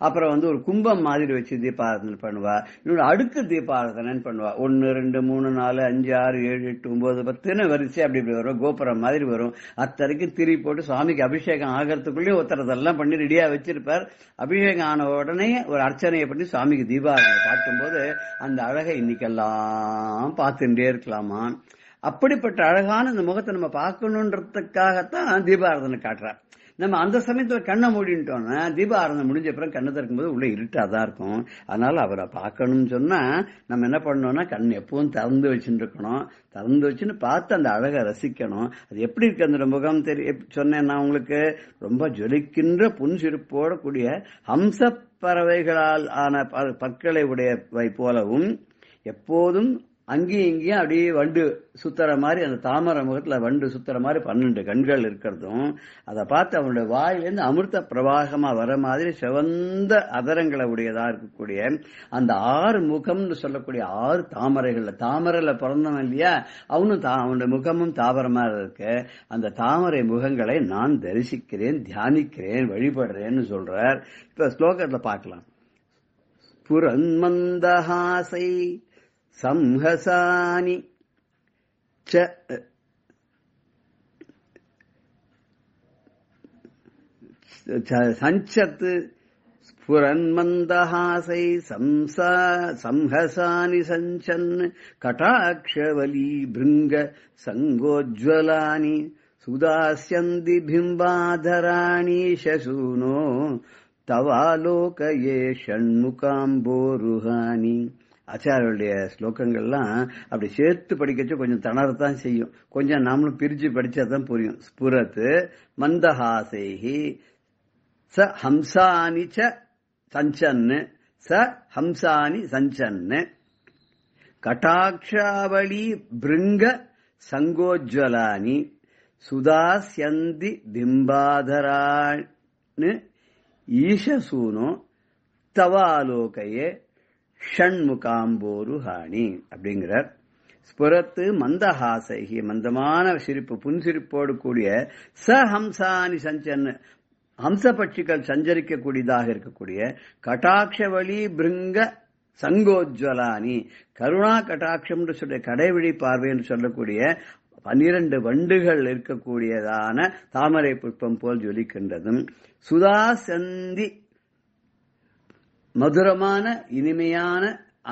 Speaker 4: அப்புறம் ஒரு கும்பம் மாதிரி வச்சு தீபாராதனை பண்ணுவா. இன்னொரு அடுக்கு தீபாராதனைன்னு பண்ணுவா. 1 2 3 4 5 6 7 8 9 10 வரிசை அப்படி வரும். கோபுரம் மாதிரி வரும். அத்தனைக்கும் திரி போட்டு சுவாமிக்கு அபிஷேகம் ஆகிறதுக்குள்ளேயே ஒருத்தரதெல்லாம் பண்ணி ரெடியா வச்சிருப்பார். அபிஷேகம் ஆன உடனே ஒரு அர்ச்சனையை பண்ணி சுவாமிக்கு தீபாராதனை காட்டும் போது அந்த அழகை இன்னைக்கெல்லாம் பார்த்துட்டே இருக்கலாமா. அப்படிப்பட்ட அழகான இந்த முகத்தை நம்ம பார்க்கணுன்றதுக்காகத்தான் தீபாராதனை காட்டுறார். நம்ம அந்த சமயத்துல கண்ணை மூடிட்டோம்னா தீபாராதனை முடிஞ்ச பிறகு கண்ணை திறக்கும்போது உள்ள இருட்டாதான் இருக்கும். அதனால அவரை பார்க்கணும்னு சொன்னா நம்ம என்ன பண்ணணும்னா கண் எப்பவும் திறந்து வச்சுட்டு இருக்கணும். திறந்து வச்சுன்னு பார்த்து அந்த அழகை ரசிக்கணும். அது எப்படி இருக்கு அந்த முகம் சொன்னேன் நான் உங்களுக்கு. ரொம்ப ஜொலிக்கின்ற புன்சிரிப்போட கூடிய ஹம்ச பறவைகளால் ஆன பற்களை உடையவை போலவும் எப்போதும் அங்கேயும் இங்கேயும் அப்படியே வண்டு சுத்துற மாதிரி, அந்த தாமரை முகத்துல வண்டு சுத்துற மாதிரி 12 கண்கள் இருக்கிறதும், அதை பார்த்து அவனுடைய வாயிலிருந்து அமிர்த பிரவாகமா வர மாதிரி சிவந்த அதரங்களை உடையதா இருக்கக்கூடிய அந்த 6 முகம்னு சொல்லக்கூடிய 6 தாமரைகள்ல, தாமரையில பிறந்தவன் இல்லையா அவனுடைய முகமும் தாமரமா இருக்கு. அந்த தாமரை முகங்களை நான் தரிசிக்கிறேன், தியானிக்கிறேன், வழிபடுறேன்னு சொல்றார். இப்ப ஸ்லோகத்துல பார்க்கலாம். புரன்மந்தஹாசை சம்ஹசானி சஞ்சத் ஸ்புரன்மந்தஹாசை சம்ஹசானி சஞ்சன் கடாட்சவலீ பிருங்க சங்கோஜ்வலானி சுதாஸ்யந்தி பிம்பாதராணி சசூனோ தவாலோகயே ஷண்முகாம்போருஹானி. ஆச்சாரியருடைய ஸ்லோகங்கள்லாம் அப்படி சேர்த்து படிக்கச்சு கொஞ்சம் திணறத்தான் செய்யும். கொஞ்சம் நாமளும் பிரிச்சு படிச்சாதான் புரியும். ஸ்புரத் மந்தஹாசைஹி ச ஹம்சானி ச சஞ்சன்னு ச ஹம்சானி சஞ்சன்னு கடாட்சாவளி பிருங்க சங்கோஜ்வலானி சுதாஸ்யந்தி பிம்பாதரான்னு ஈஷசூனோ தவாலோகையே ஷண்முகாம்போருஹாணி அப்படிங்கிறார். ஸ்புரத்து மந்தஹாசைகி மந்தமான சிரிப்பு புன்சிரிப்போடு கூடிய ச ஹம்சானி சஞ்சன்னு ஹம்ச பட்சிகள் சஞ்சரிக்கக்கூடியதாக இருக்கக்கூடிய கடாட்சவழி பிருங்க சங்கோஜ்வலானி கருணா கடாட்சம் சொல்ற கடைவிழி பார்வை என்று சொல்லக்கூடிய 12 வண்டுகள் இருக்கக்கூடியதான தாமரை புஷ்பம் போல் ஜொலிக்கின்றதும் சுதாசந்தி மதுரமான இனிமையான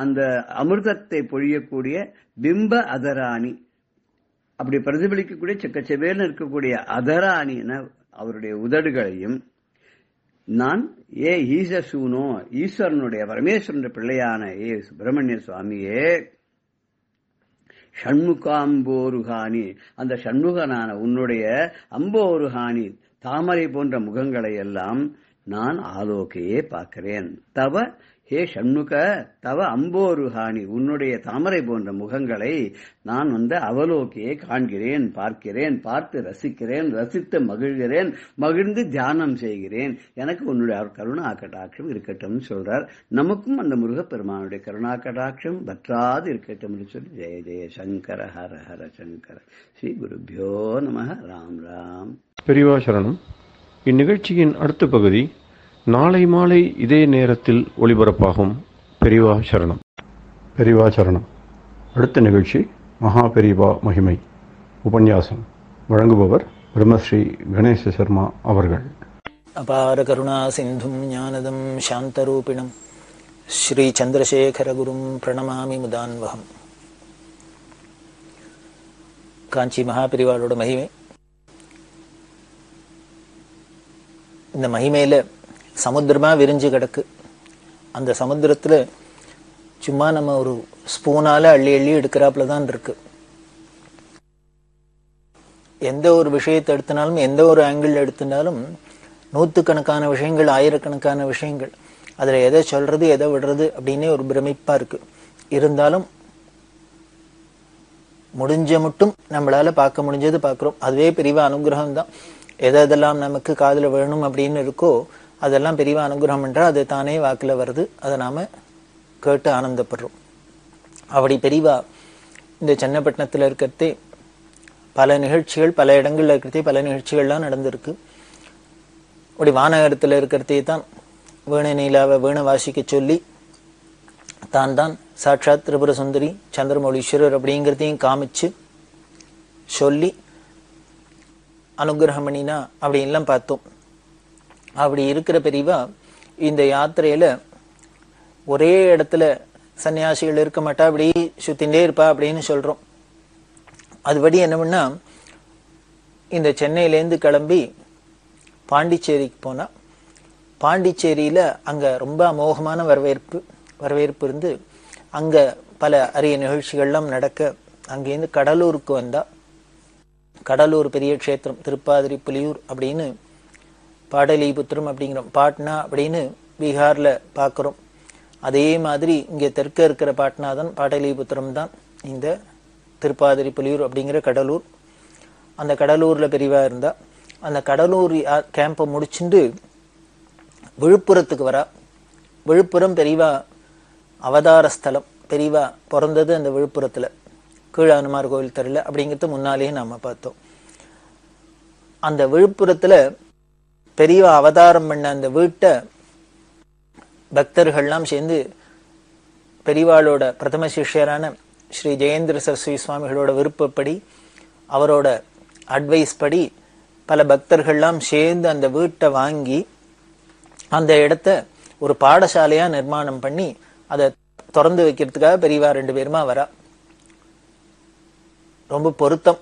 Speaker 4: அந்த அமிர்தத்தை பொழியக்கூடிய பிம்ப அதராணி அப்படி பிரதிபலிக்கக்கூடிய செக்கச்செவேல்னு இருக்கக்கூடிய அதராணி அவருடைய உதடுகளையும் நான் ஈசசூனோ ஈஸ்வரனுடைய பரமேஸ்வரனுடைய பிள்ளையான சுப்பிரமணிய சுவாமியே ஷண்முகாம்போருஹானி அந்த ஷண்முகனான உன்னுடைய அம்போருஹானி தாமரை போன்ற முகங்களை எல்லாம் நான் ஆலோகையே பார்க்கிறேன். தவ ஹே ஷண்முக தவ அம்போருஹானி உன்னுடைய தாமரை போன்ற முகங்களை நான் அவலோகையே காண்கிறேன், பார்க்கிறேன், பார்த்து ரசிக்கிறேன், ரசித்து மகிழ்கிறேன், மகிழ்ந்து தியானம் செய்கிறேன். எனக்கு உன்னுடைய கருணா கடாட்சம் இருக்கட்டும் சொல்றார். நமக்கும் அந்த முருகப்பெருமானுடைய கருணா கடாட்சம் வற்றாது இருக்கட்டும் என்று சொல்லி ஜெய ஜெய சங்கர ஹர ஹர சங்கர ஸ்ரீ குருபியோ நம. ராம் ராம்.
Speaker 1: பெரியவா சரணம். இந்நிகழ்ச்சியின் அடுத்த பகுதி நாளை மாலை இதே நேரத்தில் ஒளிபரப்பாகும். பெரியவா சரணம். பெரியவா சரணம். அடுத்த நிகழ்ச்சி மகா பெரியவா மகிமை உபன்யாசம். வழங்குபவர் பிரம்மஸ்ரீ கணேச சர்மா அவர்கள்.
Speaker 2: அபார கருணா சிந்தும் ஞானதம் சாந்தரூபிணம் ஸ்ரீ சந்திரசேகர குரும் பிரணமாமி முதான்வகம். காஞ்சி மகாபெரிவாளோட மகிமை. இந்த மகிமையில சமுத்திரமா விரிஞ்சு கிடக்கு. அந்த சமுத்திரத்துல சும்மா நம்ம ஒரு ஸ்பூனால அள்ளி அள்ளி எடுக்கிறாப்புல தான் இருக்கு. எந்த ஒரு விஷயத்தை எடுத்தினாலும் எந்த ஒரு ஆங்கிள் எடுத்தினாலும் நூற்றுக்கணக்கான விஷயங்கள், ஆயிரக்கணக்கான விஷயங்கள். அதுல எதை சொல்றது எதை விடுறது அப்படின்னே ஒரு பிரமிப்பா இருக்கு. இருந்தாலும் முடிஞ்ச மட்டும் நம்மளால பார்க்க முடிஞ்சது பார்க்கிறோம். அதுவே பெரிய அனுகிரகம் தான். எதெல்லாம் நமக்கு காதுல வேணும் அப்படின்னு இருக்கோ அதெல்லாம் பெரிய அனுகிரகம் என்றால் அது தானே வாக்குல வருது. அதை நாம கேட்டு ஆனந்தப்படுறோம். அப்படி பெரியவா இந்த சென்னப்பட்டினத்துல இருக்கிறதே பல நிகழ்ச்சிகள், பல இடங்கள்ல இருக்கிறதே பல நிகழ்ச்சிகள்லாம் நடந்திருக்கு. அப்படி வானகரத்துல இருக்கிறதே தான் வீணை நீலாவை வீணை வாசிக்க சொல்லி தான் தான் சாட்சாத் திரிபுர சுந்தரி சந்திரமௌலீஸ்வரர் அப்படிங்கிறதையும் காமிச்சு சொல்லி அனுகிரகம் பண்ணினா அப்படின்லாம் பார்த்தோம். அப்படி இருக்கிற பெரியவா இந்த யாத்திரையில ஒரே இடத்துல சன்னியாசிகள் இருக்க மாட்டா, அப்படி சுத்தின்றே இருப்பா அப்படின்னு சொல்றோம். அதுபடி என்ன பண்ணா, இந்த சென்னையிலேருந்து கிளம்பி பாண்டிச்சேரிக்கு போனா, பாண்டிச்சேரியில அங்க ரொம்ப அமோகமான வரவேற்பு இருந்து அங்க பல அரிய நிகழ்ச்சிகள்லாம் நடக்க அங்கேருந்து கடலூருக்கு வந்தா. கடலூர் பெரிய க்ஷேத்திரம் திருப்பாதிரி புலியூர் அப்படின்னு பாடலிபுத்திரம் அப்படிங்கிறோம். பாட்னா அப்படின்னு பீகார்ல பாக்குறோம். அதே மாதிரி இங்க தெற்க இருக்கிற பாட்னா தான் பாடலிபுத்திரம் தான் இந்த திருப்பாதிரி புலியூர் அப்படிங்கிற கடலூர். அந்த கடலூர்ல பெரியவா இருந்தா. அந்த கடலூர் கேம்பை முடிச்சுட்டு விழுப்புரத்துக்கு வரா. விழுப்புரம் பெரியவா அவதார ஸ்தலம். பெரியவா பிறந்தது அந்த விழுப்புரத்துல கீழ அனுமார் கோவில் தெருல அப்படிங்கிறது முன்னாலேயே நாம பார்த்தோம். அந்த விழுப்புரத்துல பெரியவா அவதாரம் பண்ண அந்த வீட்டை பக்தர்கள்லாம் சேர்ந்து பெரியவாளோட பிரதம சிஷ்யரான ஸ்ரீ ஜெயேந்திர சரஸ்வதி சுவாமிகளோட விருப்பப்படி அவரோட அட்வைஸ் படி பல பக்தர்கள்லாம் சேர்ந்து அந்த வீட்டை வாங்கி அந்த இடத்த ஒரு பாடசாலையா நிர்மாணம் பண்ணி அதை திறந்து வைக்கிறதுக்காக பெரியவா 2 பேருமா வரா. ரொம்ப பொருத்தம்.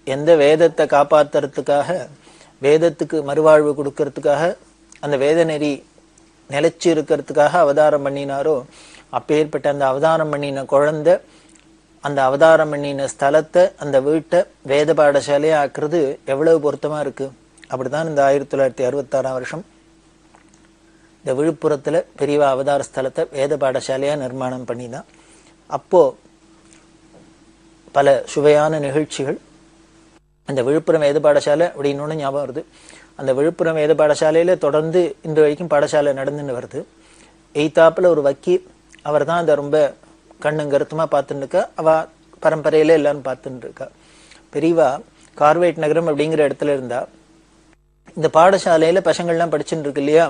Speaker 2: எந்த வேதத்தை காப்பாத்துறதுக்காக, வேதத்துக்கு மறுவாழ்வு கொடுக்கறதுக்காக, அந்த வேத நெறி நிலைச்சு இருக்கிறதுக்காக அவதாரம் பண்ணினாரோ
Speaker 5: அப்பேற்பட்ட அந்த அவதாரம் பண்ணின குழந்தை, அந்த அவதாரம் பண்ணின ஸ்தலத்தை, அந்த வீட்டை வேத பாடசாலையை ஆக்குறது எவ்வளவு பொருத்தமா இருக்கு. அப்படிதான் இந்த 1966 வருஷம் இந்த விழுப்புரத்துல பெரியவா அவதார ஸ்தலத்தை வேத பாடசாலையா நிர்மாணம் பண்ணிதான். அப்போ பல சுவையான நிகழ்ச்சிகள். அந்த விழுப்புரம் வேத பாடசாலை அப்படின்னு ஞாபகம் வருது. அந்த விழுப்புரம் வேத பாடசாலையில தொடர்ந்து இன்று வரைக்கும் பாடசாலை நடந்துன்னு வருது. எய்தாப்புல ஒரு வக்கீல், அவர் தான் அதை ரொம்ப கண்ணும் கருத்துமா பார்த்துட்டு இருக்கா. அவ பரம்பரையில எல்லாரும் பார்த்துட்டு இருக்கா. பெரியவா கார்வேட் நகரம் அப்படிங்கிற இடத்துல இருந்தா. இந்த பாடசாலையில பசங்கள்லாம் படிச்சுட்டு இருக்கு இல்லையா,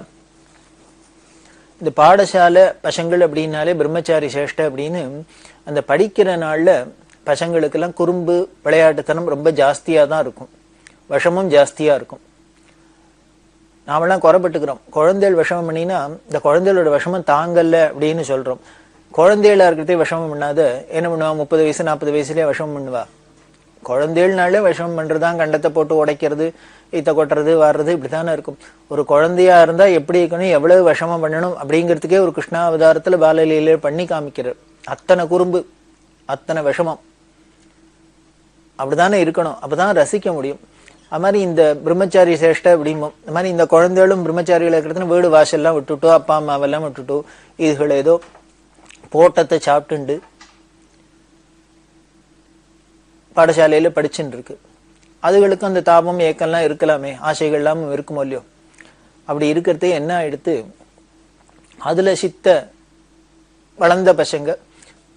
Speaker 5: இந்த பாடசாலை பசங்கள் அப்படின்னாலே பிரம்மச்சாரி சேஷ்டை அப்படின்னு அந்த படிக்கிற நாள்ல பசங்களுக்கெல்லாம் குறும்பு விளையாட்டுத்தனம் ரொம்ப ஜாஸ்தியா தான் இருக்கும், விஷமும் ஜாஸ்தியா இருக்கும். நாமெல்லாம் குறைப்பட்டுக்கிறோம். குழந்தைகள் விஷமம் பண்ணினா இந்த குழந்தைகளோட விஷமம் தாங்கல்ல அப்படின்னு சொல்றோம். குழந்தைகளா இருக்கிறதே விஷமம் பண்ணாத என்ன பண்ணுவா, 30 வயசு 40 வயசுலயே விஷமம் பண்ணுவா. குழந்தைகள்னாலே விஷமம் பண்றதுதான், கண்டத்தை போட்டு உடைக்கிறது, ஈத்த கொட்டுறது, வர்றது, இப்படித்தானே இருக்கும். ஒரு குழந்தையா இருந்தா எப்படி இருக்கணும், எவ்வளவு விஷமம் பண்ணணும் அப்படிங்கிறதுக்கே ஒரு கிருஷ்ணாவதாரத்துல பாலலீல பண்ணி காமிக்கிறார். அத்தனை குறும்பு, அத்தனை விஷமம், அப்படித்தானே இருக்கணும். அப்பதான் ரசிக்க முடியும். அது மாதிரி இந்த பிரம்மச்சாரி சேஷ்டை அப்படிமோ, இந்த மாதிரி இந்த குழந்தைகளும் பிரம்மச்சாரிகள் இருக்கிறதுன்னு வீடு வாசல்லாம் விட்டுட்டோ, அப்பா அம்மாவெல்லாம் விட்டுட்டோ, இதுகள் ஏதோ போட்டத்தை சாப்பிட்டுண்டு பாடசாலையில படிச்சுட்டு இருக்கு. அதுகளுக்கும் அந்த தாபம் ஏக்கம்லாம் இருக்கலாமே, ஆசைகள் எல்லாம் இருக்குமோ இல்லையோ. அப்படி இருக்கிறதே என்ன ஆயிடுத்து, அதுல சித்த வளர்ந்த பசங்க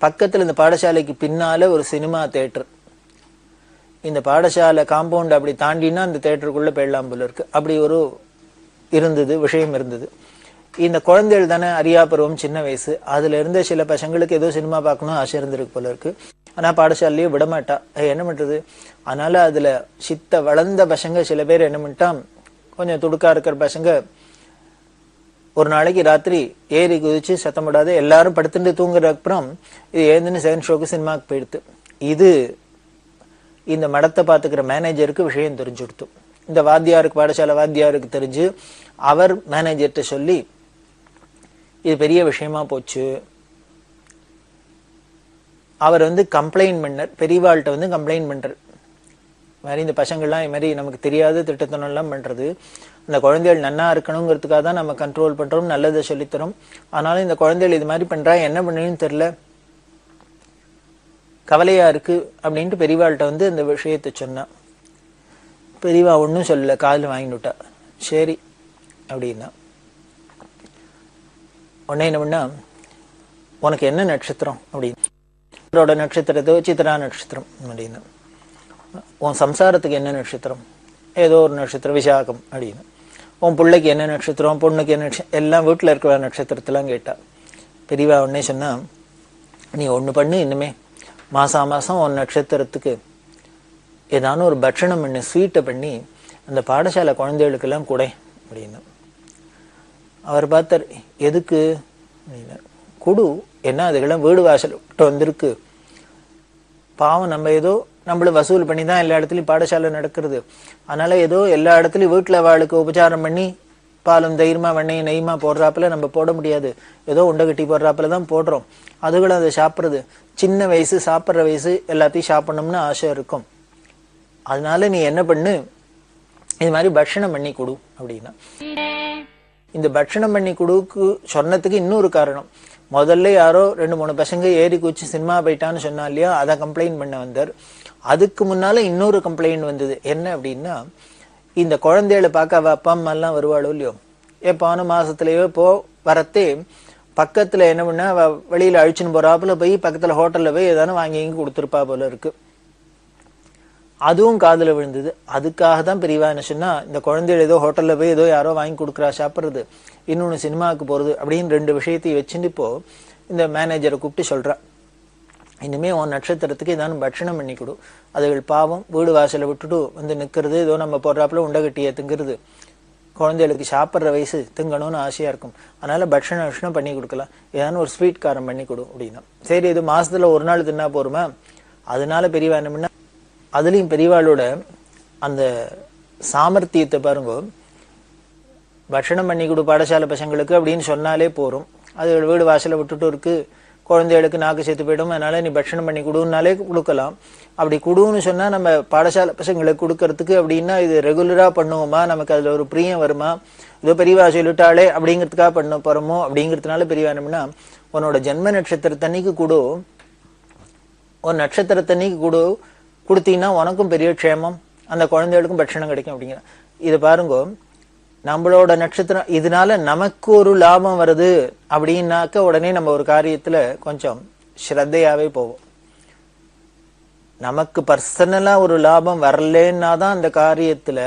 Speaker 5: பக்கத்துல இந்த பாடசாலைக்கு பின்னால ஒரு சினிமா தியேட்டர். இந்த பாடசாலை காம்பவுண்ட் அப்படி தாண்டினா அந்த தியேட்டருக்குள்ள போயிடலாம் போல இருக்கு. அப்படி ஒரு இருந்தது, விஷயம் இருந்தது. இந்த குழந்தைகள் தானே, அரியா பருவம், சின்ன வயசு. அதுல இருந்த சில பசங்களுக்கு ஏதோ சினிமா பார்க்கணும் ஆசை இருந்திருக்கு போல இருக்கு. ஆனா பாடசாலையே விடமாட்டா. என்ன பண்றது? அதனால அதுல சித்த வளர்ந்த பசங்க சில பேர் என்ன பண்ணிட்டான், கொஞ்சம் துடுக்கா இருக்கிற பசங்க ஒரு நாளைக்கு ராத்திரி ஏறி குதிச்சு சத்தம் போடாத எல்லாரும் படுத்துட்டு தூங்குற அப்புறம் இது ஏந்துன்னு செகண்ட் ஷோக்கு சினிமாக்கு போயிடுது. இது இந்த மடத்தை பாத்துக்கிற மேனேஜருக்கு விஷயம் தெரிஞ்சுடுத்து. இந்த வாத்தியாருக்கு, பாடசாலை வாத்தியாருக்கு தெரிஞ்சு அவர் மேனேஜர்கிட்ட சொல்லி இது பெரிய விஷயமா போச்சு. அவர் கம்ப்ளைண்ட் பண்ணார், பெரியவாள்கிட்ட கம்ப்ளைண்ட் பண்றார். மாதிரி இந்த பசங்கள்லாம் இது மாதிரி நமக்கு தெரியாத திட்டத்தனம் எல்லாம் பண்றது, அந்த குழந்தைகள் நன்னா இருக்கணுங்கிறதுக்காக தான் நம்ம கண்ட்ரோல் பண்றோம், நல்லதை சொல்லித்தரோம். ஆனாலும் இந்த குழந்தைகள் இது மாதிரி பண்றா, என்ன பண்ணுன்னு தெரியல, கவலையா இருக்கு அப்படின்ட்டு பெரியவாள்கிட்ட இந்த விஷயத்த சொன்னா. பெரியவா ஒன்னும் சொல்லல, காதில் வாங்கினுட்டா. சரி அப்படின்னா உடனே என்ன பண்ணா, உனக்கு என்ன நட்சத்திரம் அப்படின்னு, நட்சத்திரத்தை சித்ரா நட்சத்திரம் அப்படின்னு. உன் சம்சாரத்துக்கு என்ன நட்சத்திரம், ஏதோ ஒரு நட்சத்திரம், விசாகம் அப்படின்னு. உன் பிள்ளைக்கு என்ன நட்சத்திரம், பொண்ணுக்கு என்ன நட்சத்திரம், எல்லாம் வீட்டில் இருக்கிற நட்சத்திரத்தெல்லாம் கேட்டா. பெரியவா உடனே சொன்னா, நீ ஒண்ணு பண்ணு, இனிமே மாசம் உன் நட்சத்திரத்துக்கு ஏதான ஒரு பட்சணம் பண்ணி, ஸ்வீட்டை பண்ணி அந்த பாடசாலை குழந்தைகளுக்கெல்லாம் கூட அப்படின்னு. அவர் பார்த்தார், எதுக்கு அப்படின்னு. குடு, என்ன அதுக்கெல்லாம் வீடு வாசல் விட்டு வந்திருக்கு, பாவம் நம்ம ஏதோ நம்மளும் வசூல் பண்ணி தான் எல்லா இடத்துலயும் பாடசாலை நடக்கிறது. அதனால ஏதோ எல்லா இடத்துலயும் வீட்டுல வாளுக்கு உபச்சாரம் பண்ணி பாலும் தைரியமா வெண்ணையும் நெய்மா போடுறாப்புல நம்ம போட முடியாது, ஏதோ உண்டை கட்டி போடுறாப்புல தான் போடுறோம். அதுகளும் அதை சாப்பிட்றது, சின்ன வயசு, சாப்பிட்ற வயசு, எல்லாத்தையும் சாப்பிடணும்னு ஆசை இருக்கும். அதனால நீ என்ன பண்ணு, இது மாதிரி பட்சணம் பண்ணி கொடு அப்படின்னா. இந்த பட்சணம் பண்ணி கொடுக்கு சொன்னதுக்கு இன்னொரு காரணம். முதல்ல யாரோ 2-3 பசங்க ஏறி குச்சி சினிமா போயிட்டான்னு சொன்னா இல்லையா, அதை கம்ப்ளைண்ட் பண்ண வந்தார். அதுக்கு முன்னால இன்னொரு கம்ப்ளைண்ட் வந்தது. என்ன அப்படின்னா, இந்த குழந்தைகளை பார்க்க அவ அப்பா அம்மா எல்லாம் வருவாளோ இல்லையோ, எப்பான மாசத்துலயோ வரத்தே பக்கத்துல என்ன பண்ணா, அவ வெளியில அழிச்சுன்னு போறாப்புல போய் பக்கத்துல ஹோட்டல்ல போய் ஏதானு வாங்கி கொடுத்துருப்பா போல இருக்கு. அதுவும் காதுல விழுந்தது. அதுக்காக தான் பெரியவா என்ன சொன்னா, இந்த குழந்தைகள் ஏதோ ஹோட்டல்ல போய் ஏதோ யாரோ வாங்கி கொடுக்குறா சாப்பிட்றது, இன்னொன்னு சினிமாவுக்கு போறது அப்படின்னு 2 விஷயத்தையும் வச்சுட்டு இப்போ இந்த மேனேஜரை கூப்பிட்டு சொல்றா, இனிமே உன் நட்சத்திரத்துக்கு ஏதானு பட்சணம் பண்ணி கொடு. அதுகள் பாவம் வீடு வாசலை விட்டுட்டு நிக்கிறது, ஏதோ நம்ம போடுறாப்புல உண்டை கட்டிய திங்கிறது, குழந்தைகளுக்கு சாப்பிட்ற வயசு, திங்கணும்னு ஆசையா இருக்கும். அதனால பட்சணம் பண்ணி கொடுக்கலாம், ஏதானு ஒரு ஸ்வீட் காரம் பண்ணி கொடு அப்படின்னா. சரி, இது மாசத்துல ஒரு நாள் தின்னா போருமா? அதனால பெரியவா என்ன பண்ணா, அதுலயும் பெரியவாளோட அந்த சாமர்த்தியத்தை பாருங்க. பட்சணம் பண்ணி கொடு பாடசாலை பசங்களுக்கு அப்படின்னு சொன்னாலே போறோம். அது வீடு வாசலை விட்டுட்டு இருக்கு, குழந்தைகளுக்கு நாக்கு சேர்த்து போயிடும், அதனால நீ பட்சணம் பண்ணி கொடுனாலே கொடுக்கலாம். அப்படி கொடுன்னு சொன்னா நம்ம பாடசாலை பசங்களுக்கு கொடுக்கறதுக்கு அப்படின்னா இது ரெகுலரா பண்ணுவோமா, நமக்கு அதுல ஒரு பிரியம் வருமா, ஏதோ பெரியவா சொல்லிட்டாளே அப்படிங்கிறதுக்காக பண்ண போறோமோ அப்படிங்கிறதுனால பெரியவா என்னன்னா உன்னோட ஜென்ம நட்சத்திரத்தன்னைக்கு கொடு, ஒரு நட்சத்திரத்தன்னைக்கு கொடு, கொடுத்தீங்கன்னா உனக்கும் பெரிய க்ஷேமம், அந்த குழந்தைகளுக்கும் பட்சணம் கிடைக்கும் அப்படிங்கிற. இதை பாருங்க, நம்மளோட நட்சத்திரம் இதனால நமக்கு ஒரு லாபம் வருது அப்படின்னாக்க உடனே நம்ம ஒரு காரியத்துல கொஞ்சம் ஸ்ரத்தையாவே போவோம். நமக்கு பர்சனலா ஒரு லாபம் வரலன்னா தான் அந்த காரியத்துல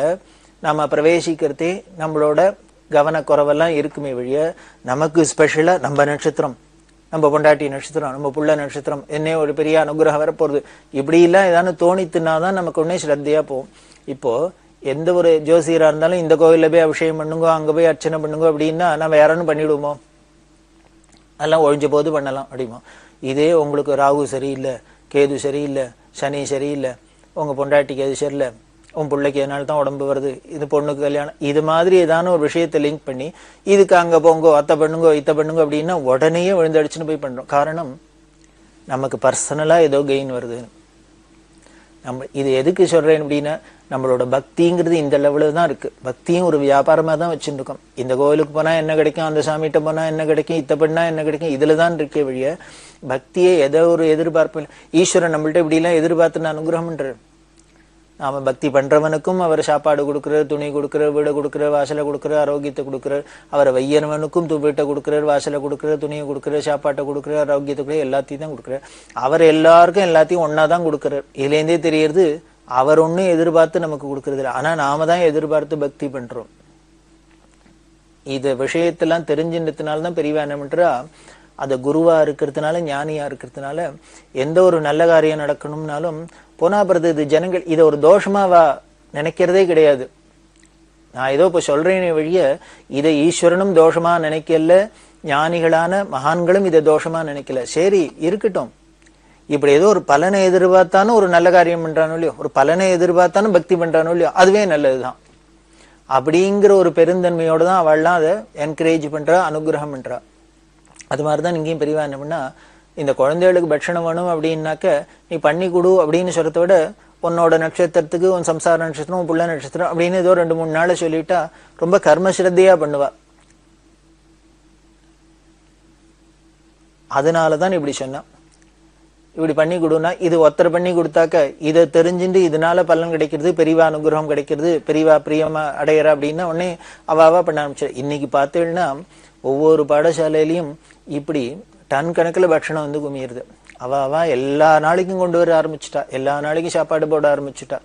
Speaker 5: நம்ம பிரவேசிக்கிறதே நம்மளோட கவனக்குறைவெல்லாம் இருக்குமே வழிய, நமக்கு ஸ்பெஷலா நம்ம நட்சத்திரம், நம்ம பொண்டாட்டி நட்சத்திரம், நம்ம புள்ள நட்சத்திரம், என்ன ஒரு பெரிய அனுகிரகம் வரப்போறது, இப்படி எல்லாம் ஏதாவது தோணித்துனாதான் நமக்கு உடனே ஸ்ரத்தையா போகும். இப்போ எந்த ஒரு ஜோசியரா இருந்தாலும் இந்த கோவில்ல போய் அபிஷேகம் பண்ணுங்க, அங்க போய் அர்ச்சனை பண்ணுங்க அப்படின்னா நம்ம யாரானு பண்ணிடுவோமோ, அதெல்லாம் ஒழிஞ்ச போது பண்ணலாம் அப்படிமோ. இதே உங்களுக்கு ராகு சரியில்லை, கேது சரியில்லை, சனி சரியில்லை, உங்க பொண்டாட்டிக்கு எது சரியில்லை, உன் பிள்ளைக்கு எதனால தான் உடம்பு வருது, இது பொண்ணுக்கு கல்யாணம், இது மாதிரி ஏதான ஒரு விஷயத்தை லிங்க் பண்ணி இதுக்கு அங்க போங்கோ, அத்தை பண்ணுங்கோ, இத்த பண்ணுங்க அப்படின்னா உடனே விழுந்தடிச்சுன்னு போய் பண்றோம். காரணம் நமக்கு பர்சனலா ஏதோ கெயின் வருது. நம்ம இது எதுக்கு சொல்றேன் அப்படின்னா, நம்மளோட பக்திங்கிறது இந்த லெவலில் தான் இருக்கு. பக்தியும் ஒரு வியாபாரமா தான் வச்சுட்டு இருக்கோம். இந்த கோவிலுக்கு போனா என்ன கிடைக்கும், அந்த சாமிகிட்ட போனா என்ன கிடைக்கும், இத்த பண்ணா என்ன கிடைக்கும், இதுலதான் இருக்கே வழிய பக்தியே ஏதோ ஒரு எதிர்பார்ப்பு இல்லை. ஈஸ்வரன் நம்மள்ட்ட இப்படி எல்லாம் எதிர்பார்த்து அனுகிரகம் பண்றாரு. நாம பக்தி பண்றவனுக்கும் அவர் சாப்பாடு கொடுக்குறாரு, துணி கொடுக்குறாரு, வீடை கொடுக்குறாரு, வாசலை கொடுக்குறாரு, ஆரோக்கியத்தை கொடுக்குறாரு. அவரை வையனவனுக்கும் வீட்டை கொடுக்குறாரு, வாசலை கொடுக்குறாரு, துணியை கொடுக்குறாரு, சாப்பாட்டை கொடுக்குறாரு, ஆரோக்கியத்தை கொடுக்குறாரு, எல்லாத்தையும் தான் கொடுக்குறாரு. அவர் எல்லாருக்கும் எல்லாத்தையும் ஒன்னாதான் கொடுக்குறாரு. இதுலேருந்தே தெரியறது அவர் ஒன்னும் எதிர்பார்த்து நமக்கு கொடுக்கறது இல்லை. ஆனா நாம தான் எதிர்பார்த்து பக்தி பண்றோம். இந்த விஷயத்தெல்லாம் தெரிஞ்சின்றதுனாலதான் பெரியவா என்ன பண்றா, அது குருவா இருக்கிறதுனால, ஞானியா இருக்கிறதுனால எந்த ஒரு நல்ல காரியம் நடக்கணும்னாலும் போனா பிறகு இது ஜனங்கள் இதை ஒரு தோஷமாவா நினைக்கிறதே கிடையாது. நான் ஏதோ இப்ப சொல்றேனே வழிய இதை ஈஸ்வரனும் தோஷமா நினைக்கல, ஞானிகளான மகான்களும் இதை தோஷமா நினைக்கல. சரி இருக்கட்டும், இப்படி ஏதோ ஒரு பலனை எதிர்பார்த்தானும் ஒரு நல்ல காரியம் பண்றானோ இல்லையோ, ஒரு பலனை எதிர்பார்த்தானும் பக்தி பண்றானோ இல்லையோ, அதுவே நல்லதுதான் அப்படிங்கிற ஒரு பெருந்தன்மையோட தான் அவள்லாம் அதை என்கரேஜ் பண்றா, அனுகிரகம் பண்றா. அது மாதிரிதான் இங்கேயும் பெரியவா என்ன பண்ணா, இந்த குழந்தைகளுக்கு பட்சணம் வேணும் அப்படின்னாக்க நீ பண்ணி கொடு அப்படின்னு சொல்றத விட உன்னோட நட்சத்திரத்துக்கு உன் சம்சார நட்சத்திரம், உன் புள்ள நட்சத்திரம் அப்படின்னு ஏதோ 2-3 நாளை சொல்லிட்டா ரொம்ப கர்மஸ்ரத்தையா பண்ணுவா. அதனாலதான் இப்படி சொன்னா, இப்படி பண்ணி கொடுனா இது ஒருத்தர் பண்ணி கொடுத்தாக்க இதை தெரிஞ்சுட்டு இதனால பலன் கிடைக்கிறது, பெரியவா அனுகிரகம் கிடைக்கிறது, பெரியவா பிரியமா அடையிறா அப்படின்னா உடனே அவாவா பண்ண ஆரம்பிச்சு. இன்னைக்கு பார்த்தீங்கன்னா ஒவ்வொரு பாடசாலையிலையும் இப்படி டன் கணக்கில் பட்சணம் வந்து குமியிருது. அவா எல்லா நாளைக்கும் கொண்டு வர ஆரம்பிச்சுட்டா, எல்லா நாளைக்கும் சாப்பாடு போட ஆரம்பிச்சுட்டா.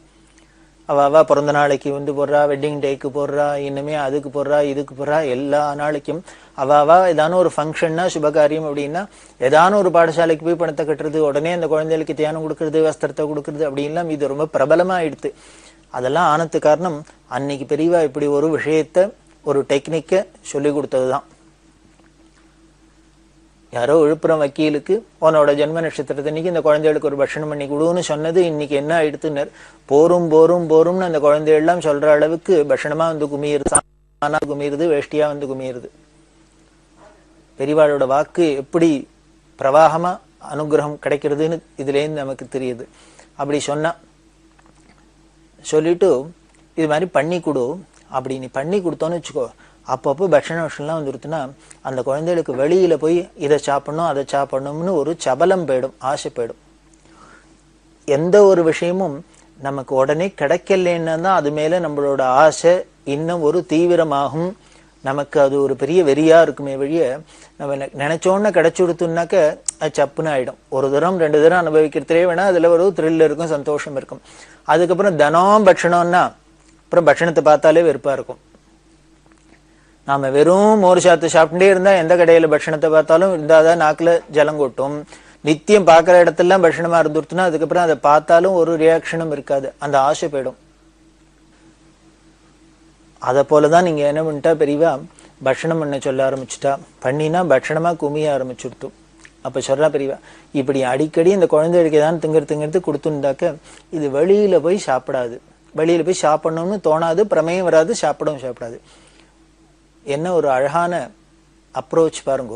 Speaker 5: அவா பிறந்த நாளைக்கு வந்து போடுறா, வெட்டிங் டேக்கு போடுறா, இன்னுமே அதுக்கு போடுறா, இதுக்கு போடுறா, எல்லா நாளைக்கும் அவா ஏதான ஒரு ஃபங்க்ஷன்னா சுபகாரியம் அப்படின்னா ஏதான ஒரு பாடசாலைக்கு போய் பணத்தை கட்டுறது, உடனே அந்த குழந்தைகளுக்கு தியானம் கொடுக்கறது, வஸ்திரத்தை கொடுக்கறது அப்படின்லாம் இது ரொம்ப பிரபலமா ஆயிடுது. அதெல்லாம் ஆனது காரணம் அன்னைக்கு பெரியவா இப்படி ஒரு விஷயத்த, ஒரு டெக்னிக்கை சொல்லி கொடுத்ததுதான். யாரோ விழுப்புரம் வக்கீலுக்கு உன்னோட ஜென்ம நட்சத்திரத்தன்னைக்கு இந்த குழந்தைகளுக்கு ஒரு பட்சணம் பண்ணி கொடுன்னு சொன்னது இன்னைக்கு என்ன ஆயிடுத்துனர், போரும் போரும் போரும்னு அந்த குழந்தைகள்லாம் சொல்ற அளவுக்கு பட்சணமா வந்து குமியிருது, ஆனா குமியிருது, வேஷ்டியா வந்து குமியிருது. பெரியவாளோட வாக்கு எப்படி பிரவாகமா அனுகிரகம் கிடைக்கிறதுன்னு இதுல இருந்து நமக்கு தெரியுது. அப்படி சொன்னா சொல்லிட்டு இது மாதிரி பண்ணி கொடு, அப்படி நீ பண்ணி கொடுத்தோன்னு வச்சுக்கோ, அப்பப்போ பட்சண விஷயம்லாம் வந்துருத்துன்னா அந்த குழந்தைகளுக்கு வெளியில போய் இதை சாப்பிடணும் அதை சாப்பிடணும்னு ஒரு சபலம் போயிடும், ஆசை போயிடும். எந்த ஒரு விஷயமும் நமக்கு உடனே கிடைக்கலன்னா தான் அது மேல நம்மளோட ஆசை இன்னும் ஒரு தீவிரமாகும். நமக்கு அது ஒரு பெரிய வெறியா இருக்குமே வழிய நம்ம நினைச்சோன்னு கிடைச்சு கொடுத்தோம்னாக்க அது சப்புன்னு ஆயிடும். ஒரு தரம் 2 தரம் அனுபவிக்கிறதே வேணா அதுல ஒரு த்ரில் இருக்கும், சந்தோஷம் இருக்கும். அதுக்கப்புறம் தினம் பட்சணம்னா அப்புறம் பட்சணத்தை பார்த்தாலே வெறுப்பா இருக்கும். நாம வெறும் மோர் சாத்து சாப்பிட்டே இருந்தா எந்த கடையில பட்சணத்தை பார்த்தாலும் இருந்தாதான் நாக்குல ஜலம் கொட்டும். நித்தியம் பார்க்கிற இடத்துலாம் பட்சணமா இருந்துருச்சுன்னா அதுக்கப்புறம் அதை பார்த்தாலும் ஒரு ரியாக்ஷனும் இருக்காது, அந்த ஆசை போயிடும். அதை போலதான் நீங்க என்ன பண்ணிட்டா பெரியவா பட்சணம் பண்ண சொல்ல ஆரம்பிச்சுட்டா, பண்ணினா பட்சணமா குமிய ஆரம்பிச்சுடுத்தும். அப்ப சொல்றா பெரியவா, இப்படி அடிக்கடி இந்த குழந்தைகளுக்கு ஏதாவது திங்கிறது கொடுத்துருந்தாக்க இது வெளியில போய் சாப்பிடாது, வெளியில போய் சாப்பிடணும்னு தோணாது, பிரமேயம் வராது, சாப்பிடாது. என்ன ஒரு அழகான அப்ரோச் பாருங்க.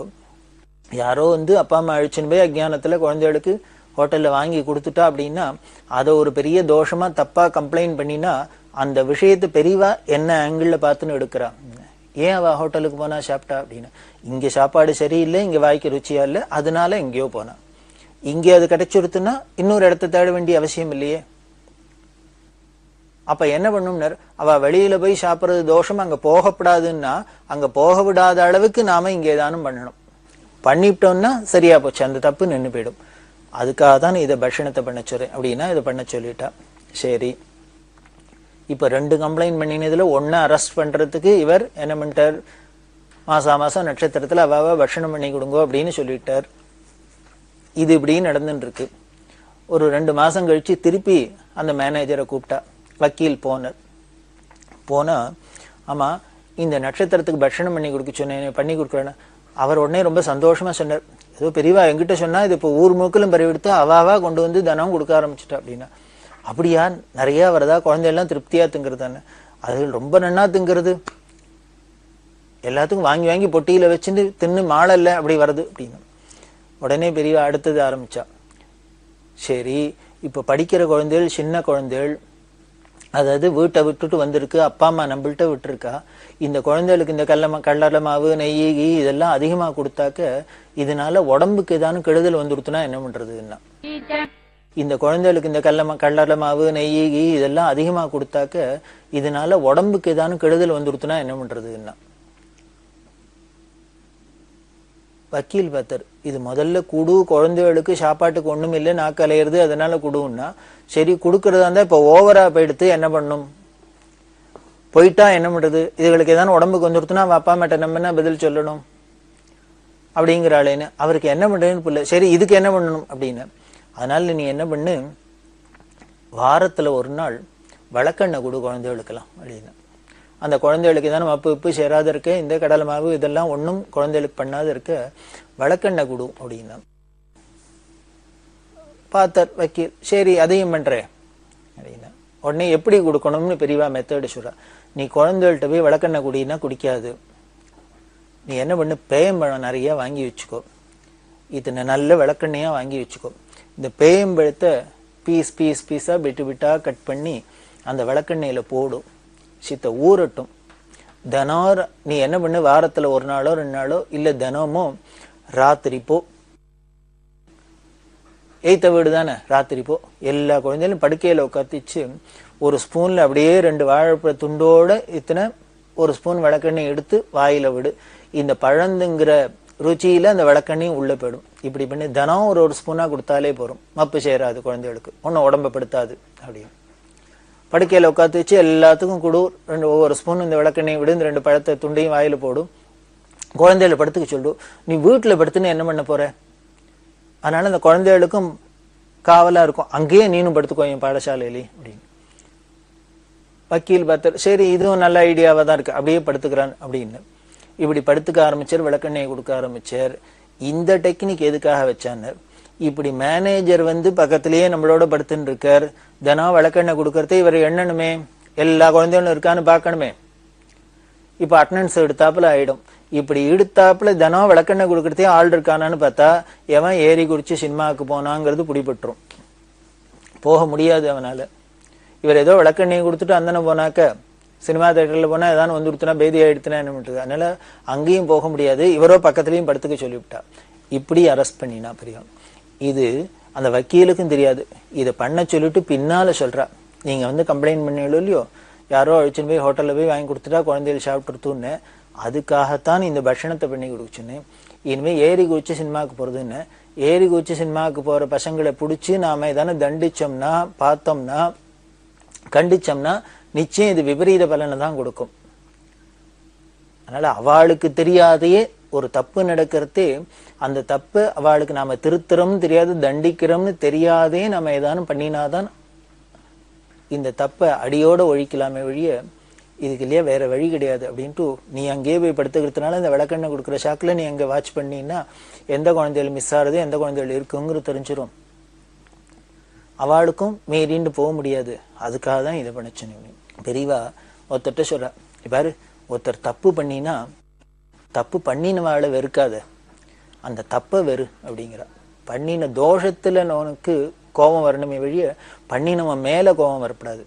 Speaker 5: யாரோ வந்து அப்பா அம்மா அழிச்சுன்னு போய் அஜ்ஞானத்துல குழந்தைகளுக்கு ஹோட்டல்ல வாங்கி கொடுத்துட்டா அப்படின்னா அதை ஒரு பெரிய தோஷமா தப்பா கம்ப்ளைண்ட் பண்ணினா அந்த விஷயத்தை பெரியவா என்ன ஆங்கிள் பார்த்துன்னு எடுக்கிறா. ஏன் அவ ஹோட்டலுக்கு போனா சாப்பிட்டா அப்படின்னா இங்க சாப்பாடு சரியில்லை, இங்க வாய்க்கு ருச்சியா இல்லை, அதனால எங்கேயோ போனா. இங்கே அது கிடைச்சிருத்துன்னா இன்னொரு இடத்த தேட வேண்டிய அவசியம் இல்லையே. அப்ப என்ன பண்ணும்னர், அவ வெளியில போய் சாப்பிடுறது தோஷம், அங்க போகப்படாதுன்னா அங்க போக விடாத அளவுக்கு நாம இங்க ஏதானும் பண்ணணும். பண்ணிவிட்டோம்னா சரியா போச்சு, அந்த தப்பு நின்று போயிடும். அதுக்காக தான் இதை பட்சணத்தை பண்ண சொல்றேன் அப்படின்னா இதை பண்ண சொல்லிட்டா. சரி, இப்ப 2 கம்ப்ளைண்ட் பண்ணினதுல ஒன்னு அரெஸ்ட் பண்றதுக்கு இவர் என்ன பண்ணிட்டார், மாசம் நட்சத்திரத்துல அவாவ பட்சணம் பண்ணி கொடுங்கோ அப்படின்னு சொல்லிட்டார். இது இப்படி நடந்துட்டு இருக்கு. ஒரு 2 மாசம் கழிச்சு திருப்பி அந்த மேனேஜரை கூப்பிட்டா. வக்கீல் போனா ஆமா இந்த நட்சத்திரத்துக்கு பட்சணம் பண்ணி கொடுக்க சொன்னேன், பண்ணி கொடுக்குறேன்னு அவர் உடனே ரொம்ப சந்தோஷமா சொன்னார். ஏதோ பெரியவா என்கிட்ட சொன்னா இது இப்போ ஊர் மூக்கிலும் பரவிடுத்து அவாவா கொண்டு வந்து தினம் கொடுக்க ஆரம்பிச்சுட்டா அப்படின்னா. அப்படியா, நிறைய வரதா, குழந்தையெல்லாம் திருப்தியா திங்கிறதானே, அது ரொம்ப நன்னா திங்கிறது, எல்லாத்துக்கும் வாங்கி வாங்கி பொட்டியில வச்சுட்டு தின்னு மாலை இல்லை அப்படி வருது அப்படின்னு. உடனே பெரியவா அடுத்தது ஆரம்பிச்சா. சரி, இப்ப படிக்கிற குழந்தைகள், சின்ன குழந்தைகள், அதாவது வீட்டை விட்டுட்டு வந்திருக்கு, அப்பா அம்மா நம்மள்கிட்ட விட்டுருக்கா, இந்த குழந்தைகளுக்கு இந்த கடலை மாவு நெய் கீ இதெல்லாம் அதிகமா கொடுத்தாக்க இதனால உடம்புக்கு ஏதானும் கெடுதல் வந்துடுத்துனா என்ன பண்றதுன்னா, இந்த குழந்தைகளுக்கு இந்த கடலை மாவு நெய் கீ இதெல்லாம் அதிகமா கொடுத்தாக்க இதனால உடம்புக்கு ஏதானும் கெடுதல் வந்துடுத்துனா என்ன பண்றதுன்னா. வக்கீல் பார்த்தார், இது முதல்ல குடு, குழந்தைகளுக்கு சாப்பாட்டுக்கு ஒண்ணும் இல்லை, நாக்கு அலையிறது, அதனால குடுன்னா. சரி, கொடுக்கறதா இருந்தா இப்ப ஓவரா போயிடுத்து என்ன பண்ணும், போயிட்டா என்ன பண்றது, இதுகளுக்கு ஏதாவது உடம்புக்கு வந்துடுத்துனா அவ அப்பா அம்மாட்ட நம்ம என்ன பதில் சொல்லணும் அப்படிங்கிறாளேன்னு அவருக்கு என்ன பண்றதுன்னு புரியல. சரி, இதுக்கு என்ன பண்ணணும் அப்படின்னு. அதனால நீ என்ன பண்ணு, வாரத்துல ஒரு நாள் வழக்கெண்ணெய் கொடு குழந்தைகளுக்கெல்லாம் அப்படின்னு. அந்த குழந்தைகளுக்கு ஏதாவது மப்பு உப்பு சேராத இருக்க, இந்த கடலை மாவு இதெல்லாம் ஒன்றும் குழந்தைகளுக்கு பண்ணாத இருக்க வழக்கெண்ணெய் கொடு அப்படின்னா. பார்த்தார் வக்கீல். சரி, அதையும் பண்றேன் அப்படின்னா. உடனே எப்படி கொடுக்கணும்னு பெரியவா மெத்தடு சொல்றா. நீ குழந்தைகள்கிட்ட போய் வழக்கெண்ணெய் குடினா குடிக்காது, நீ என்ன பண்ணு, பேயம்பழம் நிறைய வாங்கி வச்சுக்கோ, இத்தனை நல்ல விளக்கெண்ணையா வாங்கி வச்சுக்கோ. இந்த பேயம்பழத்தை பீஸா விட்டா கட் பண்ணி அந்த விளக்கெண்ணையில போடும், சித்த ஊறட்டும். தினம் நீ என்ன பண்ணு, வாரத்துல ஒரு நாளோ 2 நாளோ இல்ல தினமும் ராத்திரி போ, எய்த்த வீடு தானே, ராத்திரி போ, எல்லா குழந்தைகளும் படுக்கையில உட்காத்திச்சு ஒரு ஸ்பூன்ல அப்படியே 2 வாழைப்பழ துண்டோட இத்தனை ஒரு ஸ்பூன் விளக்கெண்ணெய் எடுத்து வாயில விடு. இந்த பழந்துங்கிற ருச்சியில அந்த விளக்கெண்ணையும் உள்ள போயிடும். இப்படி பண்ணி தினம் ஒரு ஸ்பூனா கொடுத்தாலே போறோம், மப்பு சேராது, குழந்தைகளுக்கு ஒன்னும் உடம்ப படுத்தாது அப்படின்னு. படுக்கையில உட்காந்து வச்சு எல்லாத்துக்கும் கொடு, ஒவ்வொரு ஸ்பூன் இந்த விளக்கெண்ணெய் விடு, இந்த 2 பழத்தை துண்டையும் வாயில போடும், குழந்தைகளை படுத்துக்க சொல்லு. நீ வீட்டுல படுத்துன்னு என்ன பண்ண போற, அதனால இந்த குழந்தைகளுக்கும் காவலா இருக்கும், அங்கேயே நீனும் படுத்துக்கோ என் பாடசாலையிலே அப்படின்னு. வக்கீல் பார்த்தார். சரி, இதுவும் நல்ல ஐடியாவா தான் இருக்கு, அப்படியே படுத்துக்கிறான் அப்படின்னு. இப்படி படுத்துக்க ஆரம்பிச்சார், விளக்கெண்ணெயை கொடுக்க ஆரம்பிச்சார். இந்த டெக்னிக் எதுக்காக வச்சான்னு, இப்படி மேனேஜர் வந்து பக்கத்திலேயே நம்மளோட படுத்துன்னு இருக்கார், தினம் விளக்கெண்ணெய் கொடுக்கறதே இவர் எண்ணணுமே, எல்லா குழந்தைகளும் இருக்கான்னு பார்க்கணுமே. இப்ப அட்டண்டன்ஸ் எடுத்தாப்புல ஆயிடும். இப்படி எடுத்தாப்புல தினம் விளக்கெண்ணெய் கொடுக்கறதே ஆள் இருக்கானான்னு பார்த்தா எவன் ஏறி குறிச்சு சினிமாவுக்கு போனாங்கிறது பிடிபட்டுரும், போக முடியாது அவனால. இவர் ஏதோ விளக்கெண்ணெய் கொடுத்துட்டு அந்தன போனாக்க சினிமா தியேட்டர்ல போனா ஏதாவது வந்து கொடுத்தனா பேதி ஆயிடுத்துனா என்ன பண்றது, அதனால அங்கேயும் போக முடியாது, இவரோ பக்கத்துலயும் படுத்துக்க சொல்லிவிட்டா. இப்படி அரெஸ்ட் பண்ணினா பெரியவன். இது அந்த வக்கீலுக்கும் தெரியாது. இதை பண்ண சொல்லிட்டு பின்னால சொல்றா, நீங்க வந்து கம்ப்ளைண்ட் பண்ணீங்களோ இல்லையோ, யாரோ அழிச்சுன்னு போய் ஹோட்டல்ல போய் வாங்கி கொடுத்துட்டா குழந்தைகள் சாப்பிட்டுருத்துன்னு, அதுக்காகத்தான் இந்த பட்சணத்தை பண்ணி கொடுச்சுன்னு. இனிமே ஏறி குச்சி சினிமாவுக்கு போறதுன்னு, ஏறி குச்சி சினிமாவுக்கு போற பசங்களை பிடிச்சி நாம ஏதானே தண்டிச்சோம்னா, பார்த்தோம்னா, கண்டிச்சோம்னா நிச்சயம் இது விபரீத பலனை தான் கொடுக்கும். அதனால அவளுக்கு தெரியாதையே ஒரு தப்பு நடக்கிறதே, அந்த தப்பு அவளுக்கு நாம திருத்துறோம்னு தெரியாது, தண்டிக்கிறோம்னு தெரியாதே நம்ம ஏதானும் பண்ணினாதான் இந்த தப்பை அடியோட ஒழிக்கலாமே ஒழிய இதுக்கு இல்லையா வேற வழி கிடையாது அப்படின்ட்டு. நீ அங்கேயே போய் படுத்துக்கிறதுனால இந்த விளக்கெண்ணெய் கொடுக்குற ஷாக்ல நீ அங்க வாட்ச் பண்ணினா எந்த குழந்தைகள் மிஸ் ஆகுது, எந்த குழந்தைகள் இருக்குங்கிறது தெரிஞ்சிடும். அவளுக்கும் மீறிண்டு போக முடியாது, அதுக்காக தான் இதை பண்ணிச்சு. பெரியவா ஒருத்தட்ட சொல்ற, பாரு ஒருத்தர் தப்பு பண்ணினா தப்பு பண்ணினவாளை வெறுக்காத, அந்த தப்ப வெறு அப்படிங்கிற. பண்ணின தோஷத்துல உனக்கு கோபம் வரணுமே வழிய பண்ணினவன் மேல கோபம் வரப்படாது,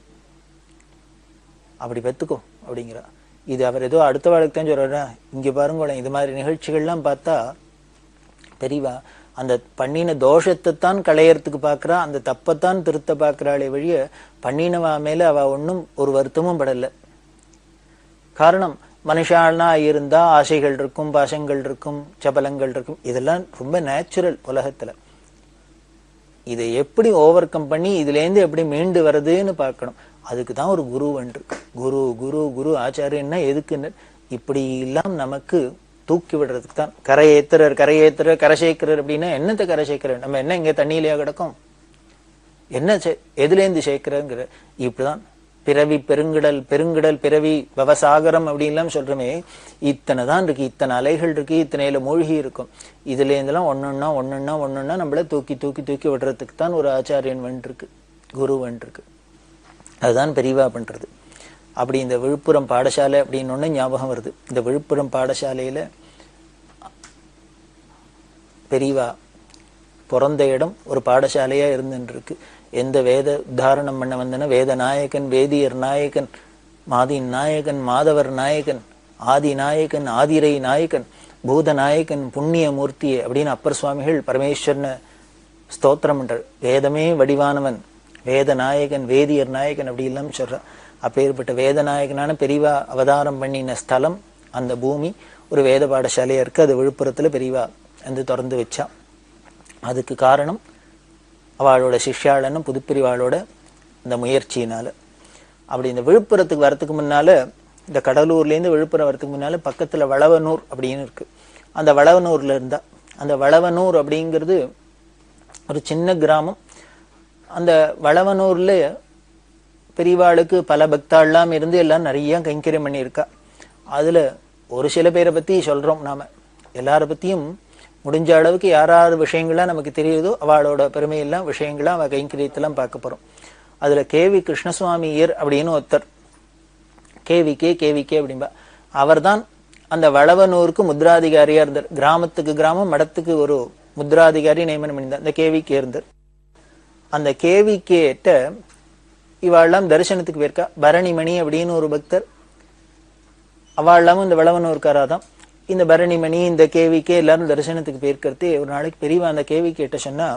Speaker 5: அப்படி பெத்துக்கோ அப்படிங்கிற. இது அவர் ஏதோ அடுத்த வாழ்க்கை தான் சொல்றாரு. இங்க பாருங்க, இது மாதிரி நிகழ்ச்சிகள்லாம் பார்த்தா தெரியவா அந்த பண்ணின தோஷத்தை தான் களையறதுக்கு பாக்குறா, அந்த தப்பத்தான் திருத்த பாக்குறாளே வழிய பண்ணினவா மேல அவ ஒன்னும் ஒரு வருத்தமும் படல. காரணம், மனுஷானா இருந்தா ஆசைகள் இருக்கும், பாசங்கள் இருக்கும், சபலங்கள் இருக்கும், இதெல்லாம் ரொம்ப நேச்சுரல் உலகத்துல. இதை எப்படி ஓவர் கம் பண்ணி இதுல இருந்து எப்படி மீண்டு வருதுன்னு பார்க்கணும். அதுக்குதான் ஒரு குருவன்று. குரு குரு குரு ஆச்சாரியன்னா எதுக்குன்னு இப்படி எல்லாம் நமக்கு தூக்கி விடுறதுக்கு தான். கரையேத்துறர் கரையேத்துறர் கரை சேர்க்கிறார் அப்படின்னா என்னத்தை கரை சேர்க்கிறார்? நம்ம என்ன இங்க தண்ணியிலேயே கிடக்கும்? என்ன எதுல இருந்து சேர்க்கிறங்கிற. இப்படிதான் பிறவி பெருங்கிடல், பெருங்கிடல் பிறவி பவசாகரம் அப்படின்லாம் சொல்றோமே, இத்தனை தான் இருக்கு, இத்தனை அலைகள் இருக்கு, இத்தனையில மூழ்கி இருக்கும். இதுல இருந்தெல்லாம் ஒன்னொன்னா ஒன்னொன்னா ஒன்னொன்னா நம்மள தூக்கி தூக்கி தூக்கி விடுறதுக்கு தான் ஒரு ஆச்சாரியன் வந்துருக்கு, குரு வந்துருக்கு. அதுதான் பெரியவா பண்றது. அப்படி இந்த விழுப்புரம் பாடசாலை அப்படின்னு ஒண்ணு ஞாபகம் வருது. இந்த விழுப்புரம் பாடசாலையில பெரியவா பிறந்த இடம் ஒரு பாடசாலையா இருந்துருக்கு. எந்த வேத உத்தாரணம் பண்ண வந்தன, வேத நாயகன், வேதியர் நாயகன், மாதின் நாயகன், மாதவர் நாயகன், ஆதி நாயகன், ஆதிரை நாயகன், பூத நாயகன், புண்ணிய மூர்த்தியே அப்படின்னு அப்பர் சுவாமிகள் பரமேஸ்வரனை ஸ்தோத்திரம் பண்றார். வேதமே வடிவானவன், வேத நாயகன், வேதியர் நாயகன் அப்படி எல்லாம் சொல்றான். அப்பேற்பட்ட வேதநாயகனான பெரியவா அவதாரம் பண்ணின ஸ்தலம், அந்த பூமி ஒரு வேத பாடசாலையா இருக்கு. அது விழுப்புரத்துல பெரியவா வந்து திறந்து வச்சா. அதுக்கு காரணம் அவளோட சிஷ்யாளனும் புதுப்பிரிவாளோட இந்த முயற்சியினால. அப்படி இந்த விழுப்புரத்துக்கு வரத்துக்கு முன்னால, இந்த கடலூர்ல இருந்து விழுப்புரம் வரத்துக்கு முன்னால பக்கத்துல வளவனூர் அப்படின்னு இருக்கு. அந்த வளவனூர்ல இருந்தா, அந்த வளவனூர் அப்படிங்கிறது ஒரு சின்ன கிராமம். அந்த வளவனூர்ல பெரியவாளுக்கு பல பக்தாள்லாம் இருந்து எல்லாம் நிறைய கைங்கரியம் பண்ணியிருக்கா. அதுல ஒரு சில பேரை பத்தி சொல்றோம் நாம. எல்லார பத்தியும் முடிஞ்ச அளவுக்கு யாராவது விஷயங்கள்லாம் நமக்கு தெரியுதோ அவளோட பெருமையெல்லாம் விஷயங்கள்லாம் அவ கைங்கரியத்தெல்லாம் பார்க்க போறோம். அதுல கேவி கிருஷ்ணசுவாமியர் அப்படின்னு ஒருத்தர், கேவிகே அப்படின்பா. அவர் தான் அந்த வளவனூருக்கு முத்ராதிகாரியா இருந்தார். கிராமத்துக்கு கிராமம், மடத்துக்கு ஒரு முத்ராதிகாரி நியமனம் பண்ணியிருந்தார். அந்த கேவிகே இருந்தார். அந்த கேவிகேட்ட இவாள்லாம் தரிசனத்துக்கு போயிருக்கா. பரணிமணி அப்படின்னு ஒரு பக்தர், அவள்லாமும் இந்த வளவனூர்காராதான். இந்த பரணிமணி, இந்த கேவிகே எல்லாரும் தரிசனத்துக்கு போயிருக்கிறது. ஒரு நாளைக்கு பெரியவா அந்த கேவிகேட்ட சொன்னா,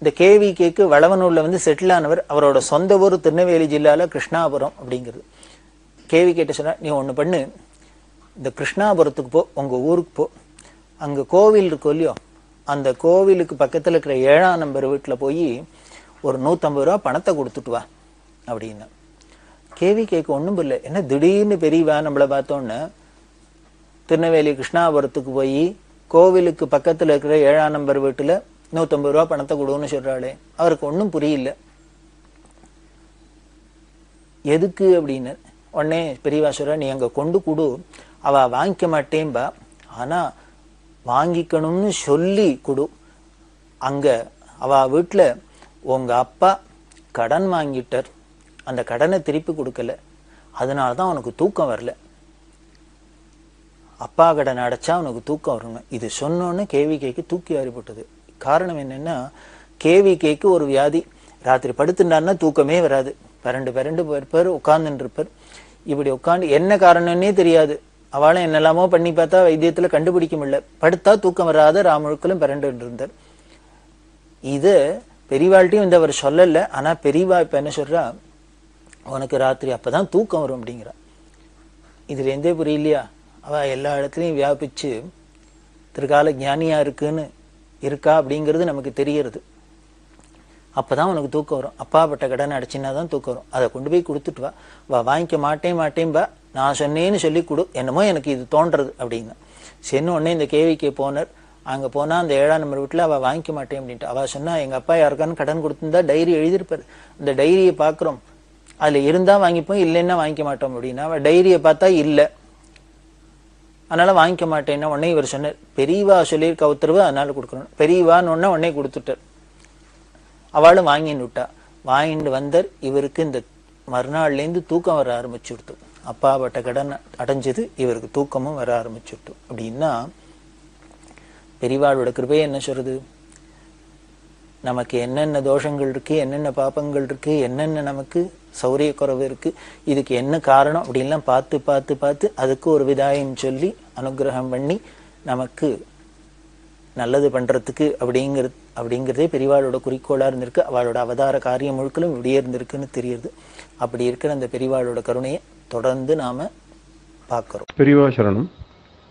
Speaker 5: இந்த கேவிகேக்கு வளவனூர்ல வந்து செட்டில் ஆனவர். அவரோட சொந்த ஊர் திருநெல்வேலி ஜில்லால கிருஷ்ணாபுரம் அப்படிங்கிறது. கேவிகேட்ட சொன்னா, நீ ஒண்ணு பண்ணு, இந்த கிருஷ்ணாபுரத்துக்கு போ, உங்க ஊருக்கு போ, அங்க கோவில் இருக்கோ இல்லையோ, அந்த கோவிலுக்கு பக்கத்துல இருக்கிற 7ஆம் நம்பர் வீட்டுல போய் ஒரு 150 ரூபா பணத்தை கொடுத்துட்டு வா அப்படின்னா. கேவிகேக்கு ஒண்ணும் இல்லை. என்ன திடீர்னு பெரியவா நம்மளை பார்த்தோன்னு திருநெல்வேலி கிருஷ்ணாபுரத்துக்கு போய் கோவிலுக்கு பக்கத்துல இருக்கிற 7ஆம் நம்பர் வீட்டுல 150 ரூபா பணத்தை கொடுன்னு சொல்றாளே. அவருக்கு ஒன்னும் புரியல எதுக்கு அப்படின்னு. உடனே பெரியவா சொல்ற, நீ அங்க கொண்டு கொடு, அவ வாங்கிக்க மாட்டேன்பா, ஆனா வாங்கிக்கணும்னு சொல்லி கொடு. அங்க அவ வீட்டுல உங்க அப்பா கடன் வாங்கிட்டார், அந்த கடனை திருப்பி கொடுக்கல, அதனாலதான் அவனுக்கு தூக்கம் வரல. அப்பா கடன் அடைச்சா அவனுக்கு தூக்கம் வரணும். இது சொன்னோன்னு கேவிகேக்கு தூக்கி வாரிப்பட்டது. காரணம் என்னன்னா, கேவிகேக்கு ஒரு வியாதி, ராத்திரி படுத்துட்டான்னா தூக்கமே வராது. பரண்டு இருப்பார், உட்கார்ந்துட்டு இருப்பார். இப்படி உட்காந்து என்ன காரணம்னே தெரியாது. அவளை என்னெல்லாமோ பண்ணி பார்த்தா வைத்தியத்துல கண்டுபிடிக்க முடியல. படுத்தா தூக்கம் வராத ராமுழுக்களும் பரண்டு இருந்தார். இது பெரியவாழ்ட்டையும் இந்த அவர் சொல்லல. ஆனா பெரியவா இப்ப என்ன சொல்றா, உனக்கு ராத்திரி அப்பதான் தூக்கம் வரும் அப்படிங்கிறா. இதுல எந்தே புரியலையா, அவ எல்லா இடத்துலயும் வியாபிச்சு திருக்கால ஞானியா இருக்கா அப்படிங்கிறது நமக்கு தெரியறது. அப்பதான் உனக்கு தூக்கம் வரும். அப்பா பட்ட கடனை அடைச்சின்னா தான் தூக்கம் வரும். அதை கொண்டு போய் கொடுத்துட்டு வா. வாங்கிக்க மாட்டேன்பா, நான் சொன்னேன்னு சொல்லி கொடு, என்னமோ எனக்கு இது தோன்றது அப்படின்னா. சென்னு உடனே இந்த கேவிக்கே போனார். அங்க போனா அந்த 7ஆம் நம்பர் வீட்டுல அவ வாங்கிக்க மாட்டேன் அப்படின்ட்டு. அவ சொன்னா, எங்க அப்பா யாருக்கான்னு கடன் கொடுத்திருந்தா டைரி எழுதியிருப்பாரு, அந்த டைரியை பாக்குறோம், அதுல இருந்தா வாங்கிப்போம், இல்லைன்னா வாங்கிக்க மாட்டோம் அப்படின்னா. அவ டைரியை பார்த்தா இல்ல, அதனால வாங்கிக்க மாட்டேன்னா. உடனே இவர் சொன்னார், பெரியவா சொல்லியிருக்க உத்தரவு, அதனால கொடுக்கணும். பெரியவான்னு உடனே கொடுத்துட்டார். அவளும் வாங்கின்னு விட்டா. வாங்கிட்டு வந்தார். இவருக்கு இந்த மறுநாள்ல இருந்து தூக்கம் வர ஆரம்பிச்சுடுத்து. அப்பா பட்ட கடன் அடைஞ்சது, இவருக்கு தூக்கமும் வர ஆரம்பிச்சுட்டு. அப்படின்னா பெரியவாளோட கிருபை என்ன சொல்றது? நமக்கு என்னென்ன தோஷங்கள் இருக்கு, என்னென்ன பாப்பங்கள் இருக்கு, என்னென்ன நமக்கு சௌரிய குறைவு இருக்கு, இதுக்கு என்ன காரணம் அப்படின்லாம் பார்த்து பார்த்து பார்த்து அதுக்கு ஒரு விதாயம் சொல்லி அனுகிரகம் பண்ணி நமக்கு நல்லது பண்றதுக்கு அப்படிங்கிறதே பெரியவாளோட குறிக்கோளா இருந்திருக்கு. அவளோட அவதார காரியம் முழுக்களும் இப்படியே இருந்திருக்குன்னு தெரியுது. அப்படி இருக்கிற அந்த பெரியவாளோட கருணையை தொடர்ந்து நாம பார்க்கிறோம்.
Speaker 1: பெரியவா சரணம்.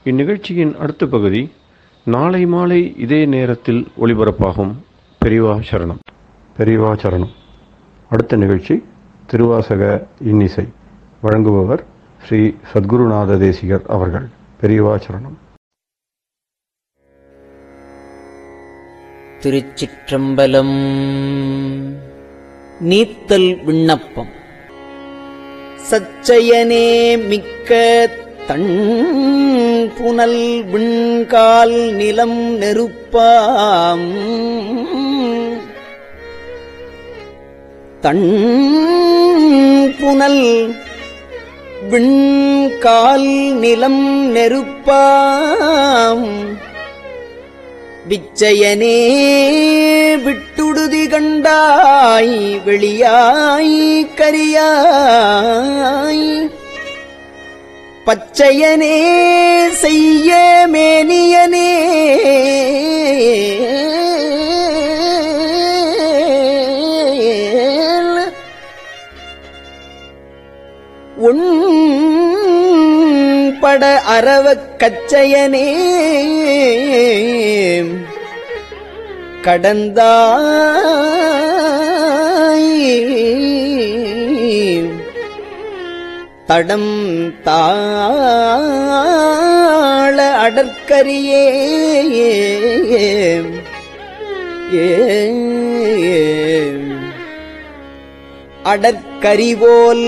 Speaker 1: இந்நிகழ்ச்சியின் அடுத்த பகுதி நாளை மாலை இதே நேரத்தில் ஒளிபரப்பாகும். பெரியவா சரணம். பெரியவா சரணம். அடுத்த நிகழ்ச்சி திருவாசக இன்னிசை. வழங்குபவர் ஸ்ரீ சத்குருநாத தேசிகர் அவர்கள். பெரியவா சரணம்.
Speaker 6: திருச்சிற்றம்பலம். நீத்தல் விண்ணப்பம். சச்சயனே மிக்க தன் புனல் விண்கால் நிலம் நெருப்பாம் தன் புனல் விண்கால் நிலம் நெருப்பாம் விச்சயனே விட்டுடுதி கண்டாய் வெளியாய் கரியாய் பச்சையனே செய்ய மேனியனே உண்பட அரவக் கச்சையனே கடந்தாய் தடம் தாள அடற்கரியே அடற்கரிபோல்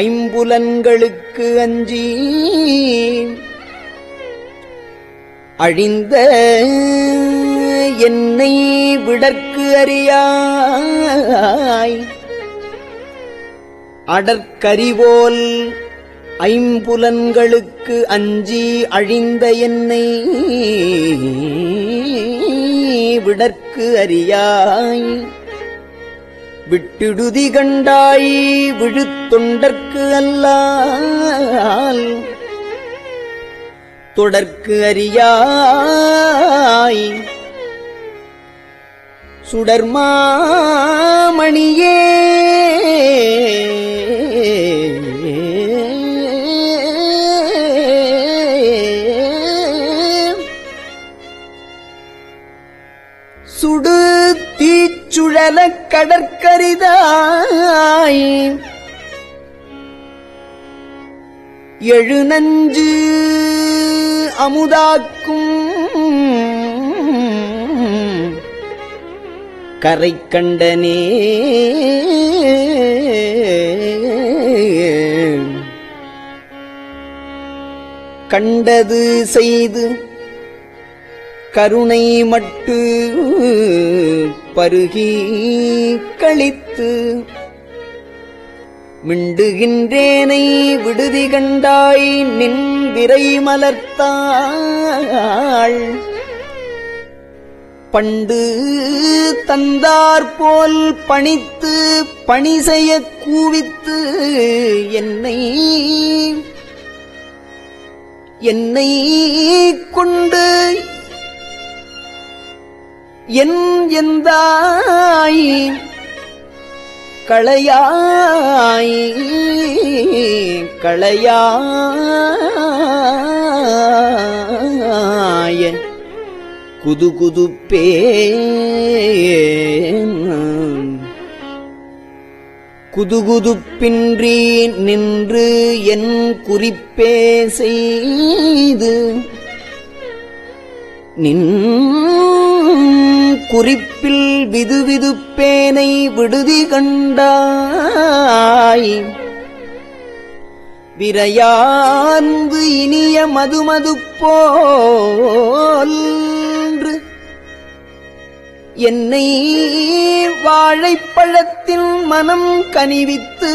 Speaker 6: ஐம்புலன்களுக்கு அஞ்சி அழிந்த என்னை விடற்கு அறியாய் அடற்கரிபோல் ஐம்புலன்களுக்கு அஞ்சி அழிந்த என்னை விடற்கு அறியாய் விட்டிடுதி கண்டாய் விழுத்தொண்டற்கு அல்லால் தொடர்க்கு அறியாய் சுடர்மாமணியே சுடு தீச்சுழலக் கடற்கரிதாய் எழுநஞ்சு அமுதாக்கும் கரை கண்டனே கண்டது செய்து கருணை மட்டு பருகி கழித்து மிண்டுகின்றேனை விடுதி கண்டாய் நின் விரை மலர்த்தாள் பண்டு தந்தாற்போல் பணித்து பணி செய்ய கூவித்து என்னை கொண்டு எந்தாய் களையாய் குதுகுதுப்பே குதுகுதுப்பின்றி நின்று என் குறிப்பே செய்து நின் குறிப்பில் விதுவிதுப்பேனை விடுதி கண்டாய் விரையார்ந்து இனிய மதுமதுப்போல் என்னை வாழைப்பழத்தின் மனம் கனிவித்து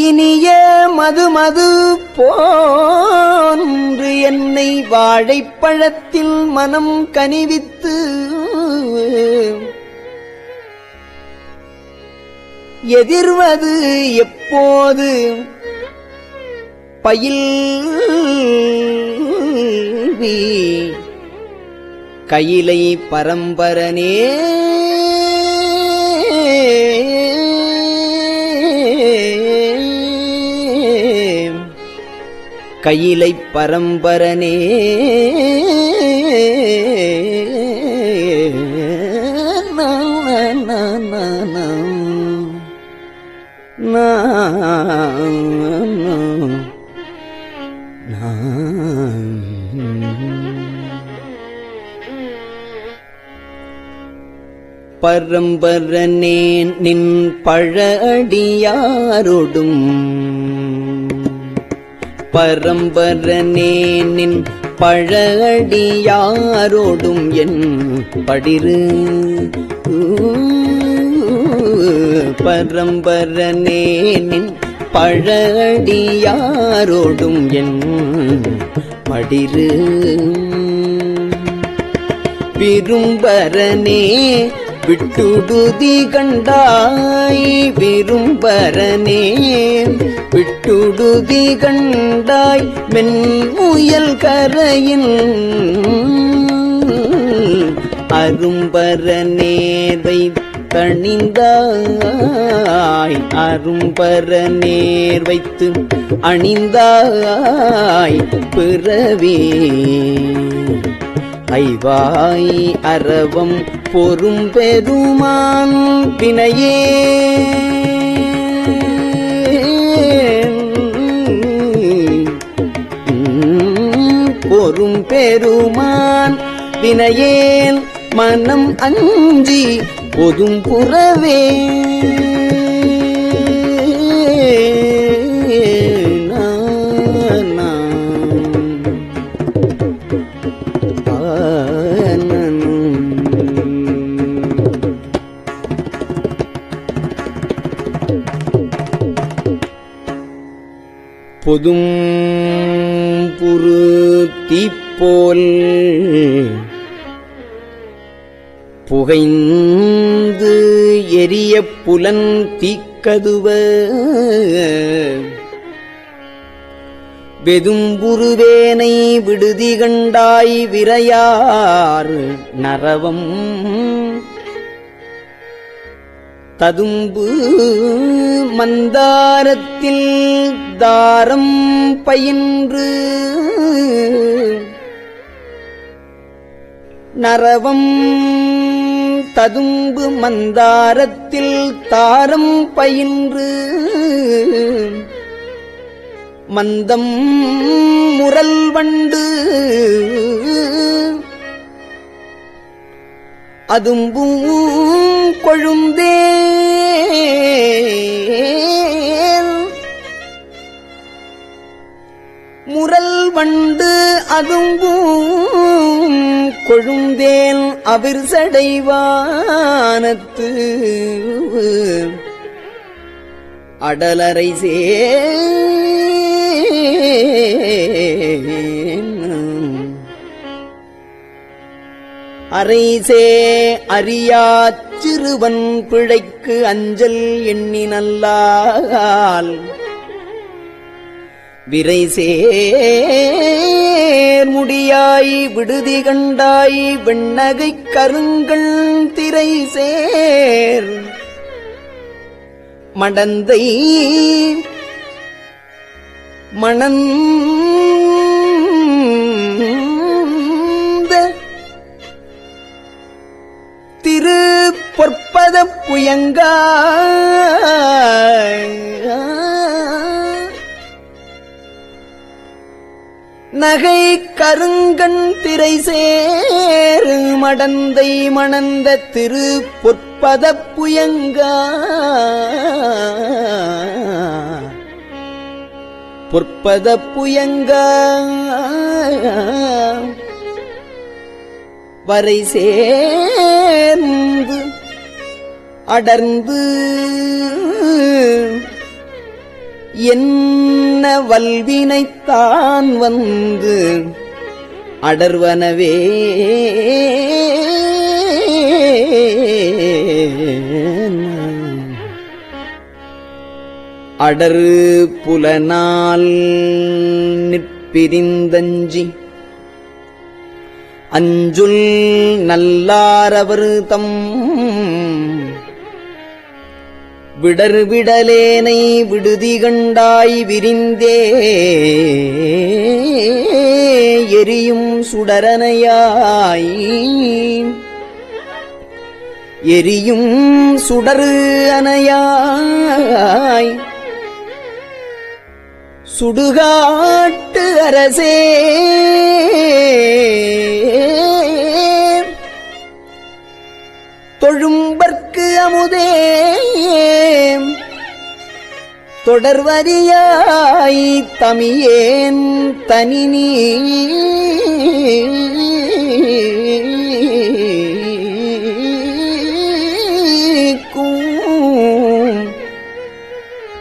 Speaker 6: இனிய மது போன்று என்னை வாழைப்பழத்தில் மனம் கனிவித்து எதிர்வது எப்போது பயில்வி கையிலை பரம்பரனே கையிலை பரம்பரனே பரம்பரனே நின் பழடியாரோடும் பரம்பரனே நின் பழடியாரோடும் என் படிரு பரம்பரனே நின் பழடியாரோடும் என் படிரு விரும்பரனே விட்டுடுதி கண்டாய் விரும்பரனே விட்டுடுதி கண்டாய் மென்முயல் கரையின் அரும்பரனேரை தணிந்தாய் அரும்பரனேர் வைத்து அணிந்தாய் பிறவே ஐவாய் அரவம் பொறும் பெருமான் வினையே பொறும் பெருமான் வினையேன் மனம் அஞ்சி பொதும் புறவே பொதும் புருத்திப்போல் புகைந்து எரிய புலன் தீக்கதுவ வெதும்புருவேனை விடுதி கண்டாய் விரையார் நரவம் ததும்பு மந்தாரத்தில் தாரம் பயின்று நரவம் ததும்பு மந்தாரத்தில் தாரம் பயின்று மந்தம் முரல் வண்டு அதும்பும் கொழுந்தே முரல் வண்டு அதும்பும் கொழுந்தேன் அவிர்சடைவானத்து அடலரை அரைசே அறியாச் சிறுவன் பிழைக்கு அஞ்சல் எண்ணினல்லால் விரைசேர் முடியாய் விடுதி கண்டாய் வெண்ணகை கருங்கள் திரைசேர் மடந்தை மணந்த திரு பொற்பத புயங்கா நகை கருங்கண் திரைசேர் மடந்தை மணந்த திரு பொற்பத புயங்கா பொற்பத புயங்கா வரை சேர்ந்து அடர்ந்து என்ன வல்வினைத்தான் வந்து அடர்வனவே அடரு புலனால் நிற்பிரிந்தஞ்சி அஞ்சுல் நல்லாரவர் தம் விடர் விடலேனை விடுதி கண்டாய் விரிந்தே எரியும் சுடரனையாய் எரியும் சுடரு அனையாய் சுடுகாட்டு அரசே தொழும்பர்க்கு அமுதே தொடர்வரியாய் தமியேன் தனினீ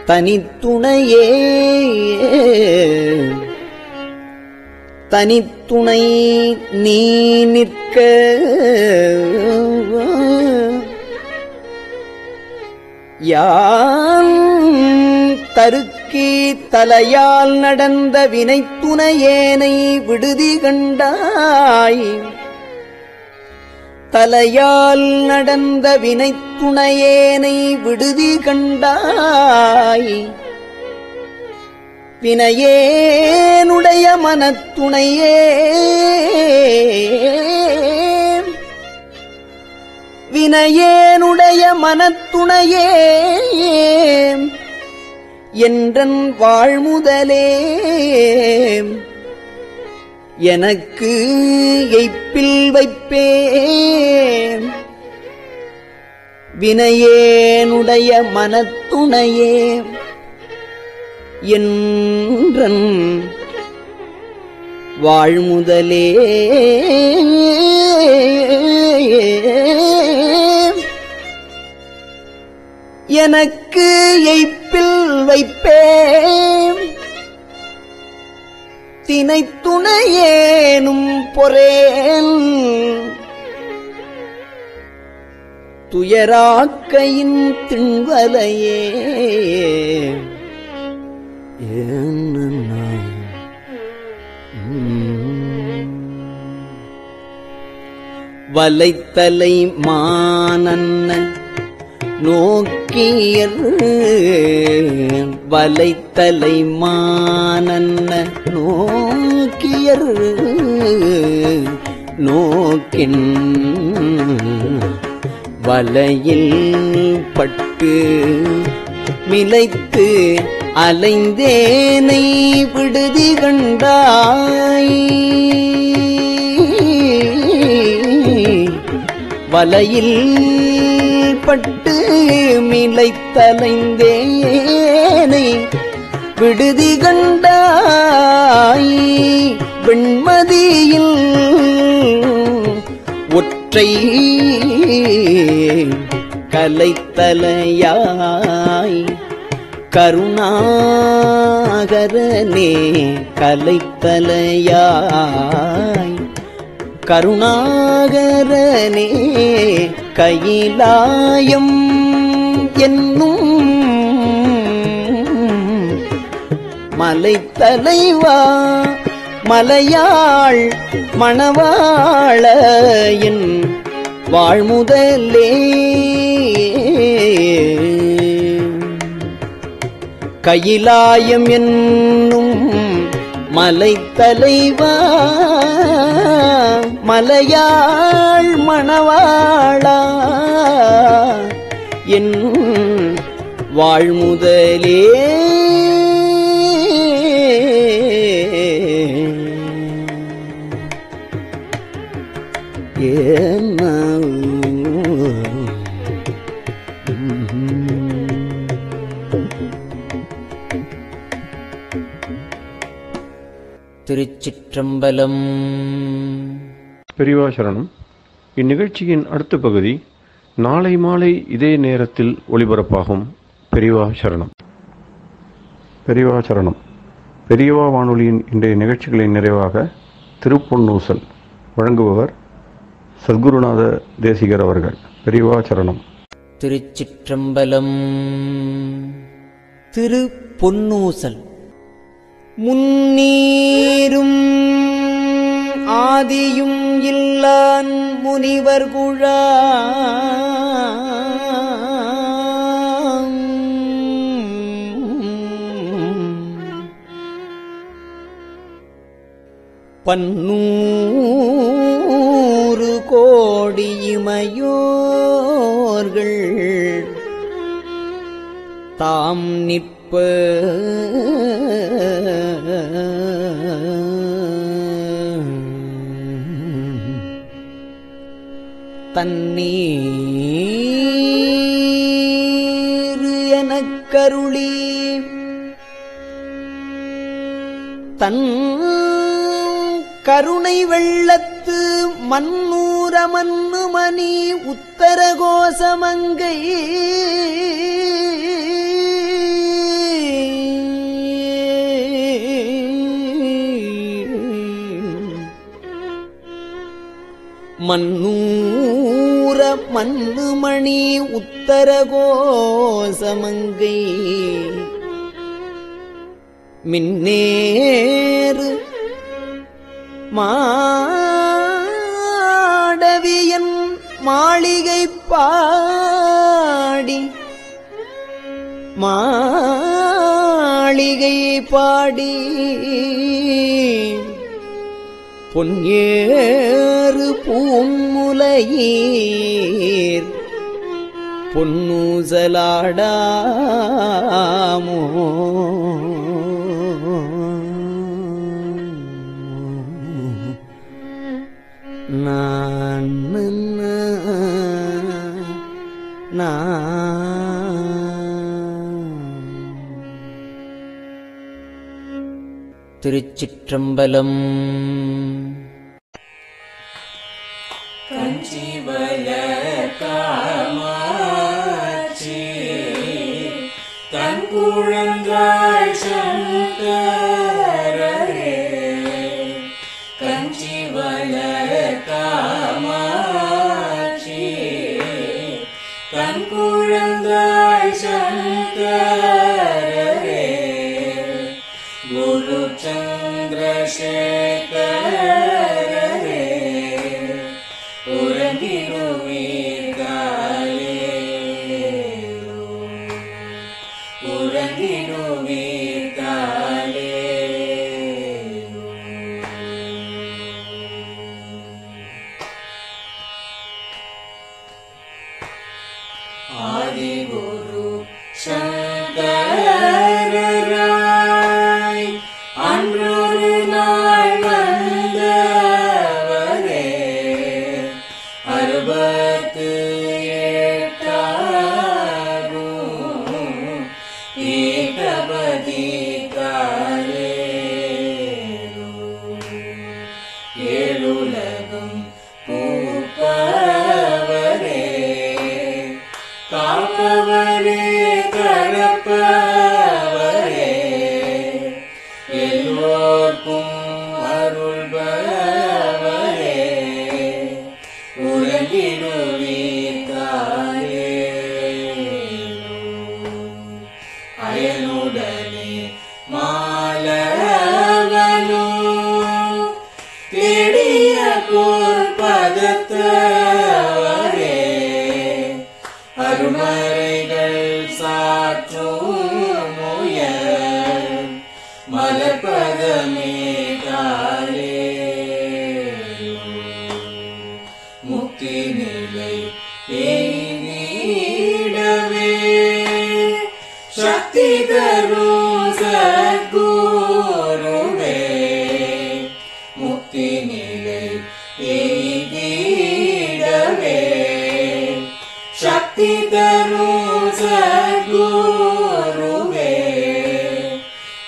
Speaker 6: தனித்துணையே தனித்துணை நீ நிற்க யான் தருக்கி தலையால் நடந்த வினைத்துணையேனை விடுதி கண்டாய் தலையால் நடந்த வினைத்துணையேனை விடுதி கண்டாய் வினையேனுடைய மனத்துணையே வினையேனுடைய மனத்துணையே என்றன் வாழ்முதலே எனக்கு எய்ப்பில் வைப்பேன் வினையேனுடைய மனத்துணையே என்றன் வாழ்முதலே எனக்கு எய்ப்பில் வைப்பேன் தினைத்துணையேனும் பொறேன் துயராக்கையின் திண்வலையே வலைத்தலை மானன்ன நோக்கியர் வலைத்தலை மானன்ன நோக்கியர் நோக்கின் வலையில் பட்டு மிலைத்து அலைந்தேனை விடுதி கண்டாய் வலையில் பட்டு மிலைத்தலைந்தேனை விடுதி கண்டாய் வெண்மதியில் ஒற்றை கலைத்தலையாய் கருணாகரனே கலைத்தலையாய் கருணாகரனே கையிலாயம் என்னும் மலைத்தலைவா மலையாள் மணவாள என் வாழ்முதலே கையிலாயம் என்னும் மலைத்தலைவா மலையாள் மணவாளா என் வாழ்முதலே திருச்சிற்றம்பலம்.
Speaker 1: பெரியவா சரணம். இந்நிகழ்ச்சியின் அடுத்த பகுதி நாளை மாலை இதே நேரத்தில் ஒளிபரப்பாகும். பெரியவா சரணம். பெரியவாச்சரணம். பெரியவா வானொலியின் இன்றைய நிகழ்ச்சிகளின் நிறைவாக திருப்பொன்னூசல் வழங்குபவர் சத்குருநாத தேசிகர் அவர்கள். பெரியவாச்சரணம்.
Speaker 6: திருச்சிற்றம்பலம். திருப்பொன்னூசல். முன்னீரும் ஆதியும் இல்லான் முனிவர் குழாம் பன்னூறு கோடி இமையோர்கள் தாம் நிற்ப தன்னீர் எனக் கருளி தன் கருணை வெள்ளத்து மன்னூர மன்னுமணி உத்தர கோசமங்கை மன்னூர மன்னுமணி உத்தர கோசமங்கை மின்னேறு மாடவியன் மாளிகை பாடி மாளிகை பாடி பொன்னேறு பூமுலையீர் பொன்னூசலாடாமோ திருச்சிற்றம்பலம்.
Speaker 7: கஞ்சிவல காமாட்சி தன் குழந்தாள் சங்கரரே. கஞ்சிவல காமாட்சி தன் குழந்தாள் சங்கரரே. குரு சந்திரசேகரரே உறங்கிடுவீர்களே உறங்கிடுவீர்களே. ஆதிகுரு சங்கரராய் அன்றொரு நாள் வந்தவரே. 68 ஏகபதி காலேரு. ஏழுலகும் பூப்பவரே காப்பவரே கரப்பவரே. எல்லோர்க்கும் அருள்பவரே உறங்கிடுவீர்களே. அயனுடனே மாலவனோ தேடிய பொற்பதத்தவரே. அருமறைகள் சாற்றும் முயல் மலர்பதமே காலே. முக்தி நிலை எய்திடவே சக்தி தரும் சத்குருவே. முக்தி நிலை எய்திடவே சக்தி தரும் சத்குருவே.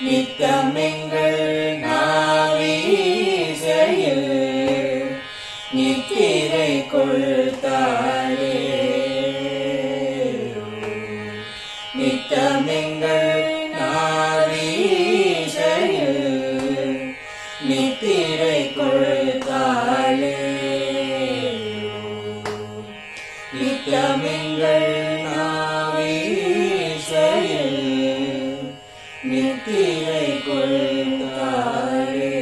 Speaker 7: நித்தமெங்கள் நாவீசையில் நித்திரை கொள்தாளே. நித்தமெங்கள் நாவீசையில் நித்திரை கொள்காளே நித்தமிங்கள் நாவீசையில் நித்திரை கொள்காளே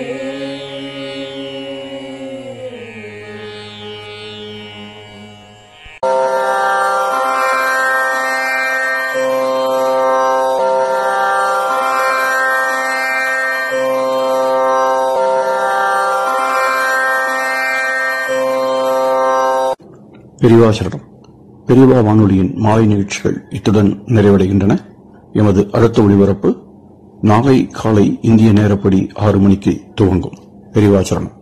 Speaker 1: பெரியவா சரணம். பெரியவா வானொலியின் மாலை நிகழ்ச்சிகள் இத்துடன் நிறைவடைகின்றன. எமது அடுத்த ஒளிபரப்பு நாளை காலை இந்திய நேரப்படி 6 மணிக்கு துவங்கும். பெரியவா சரணம்.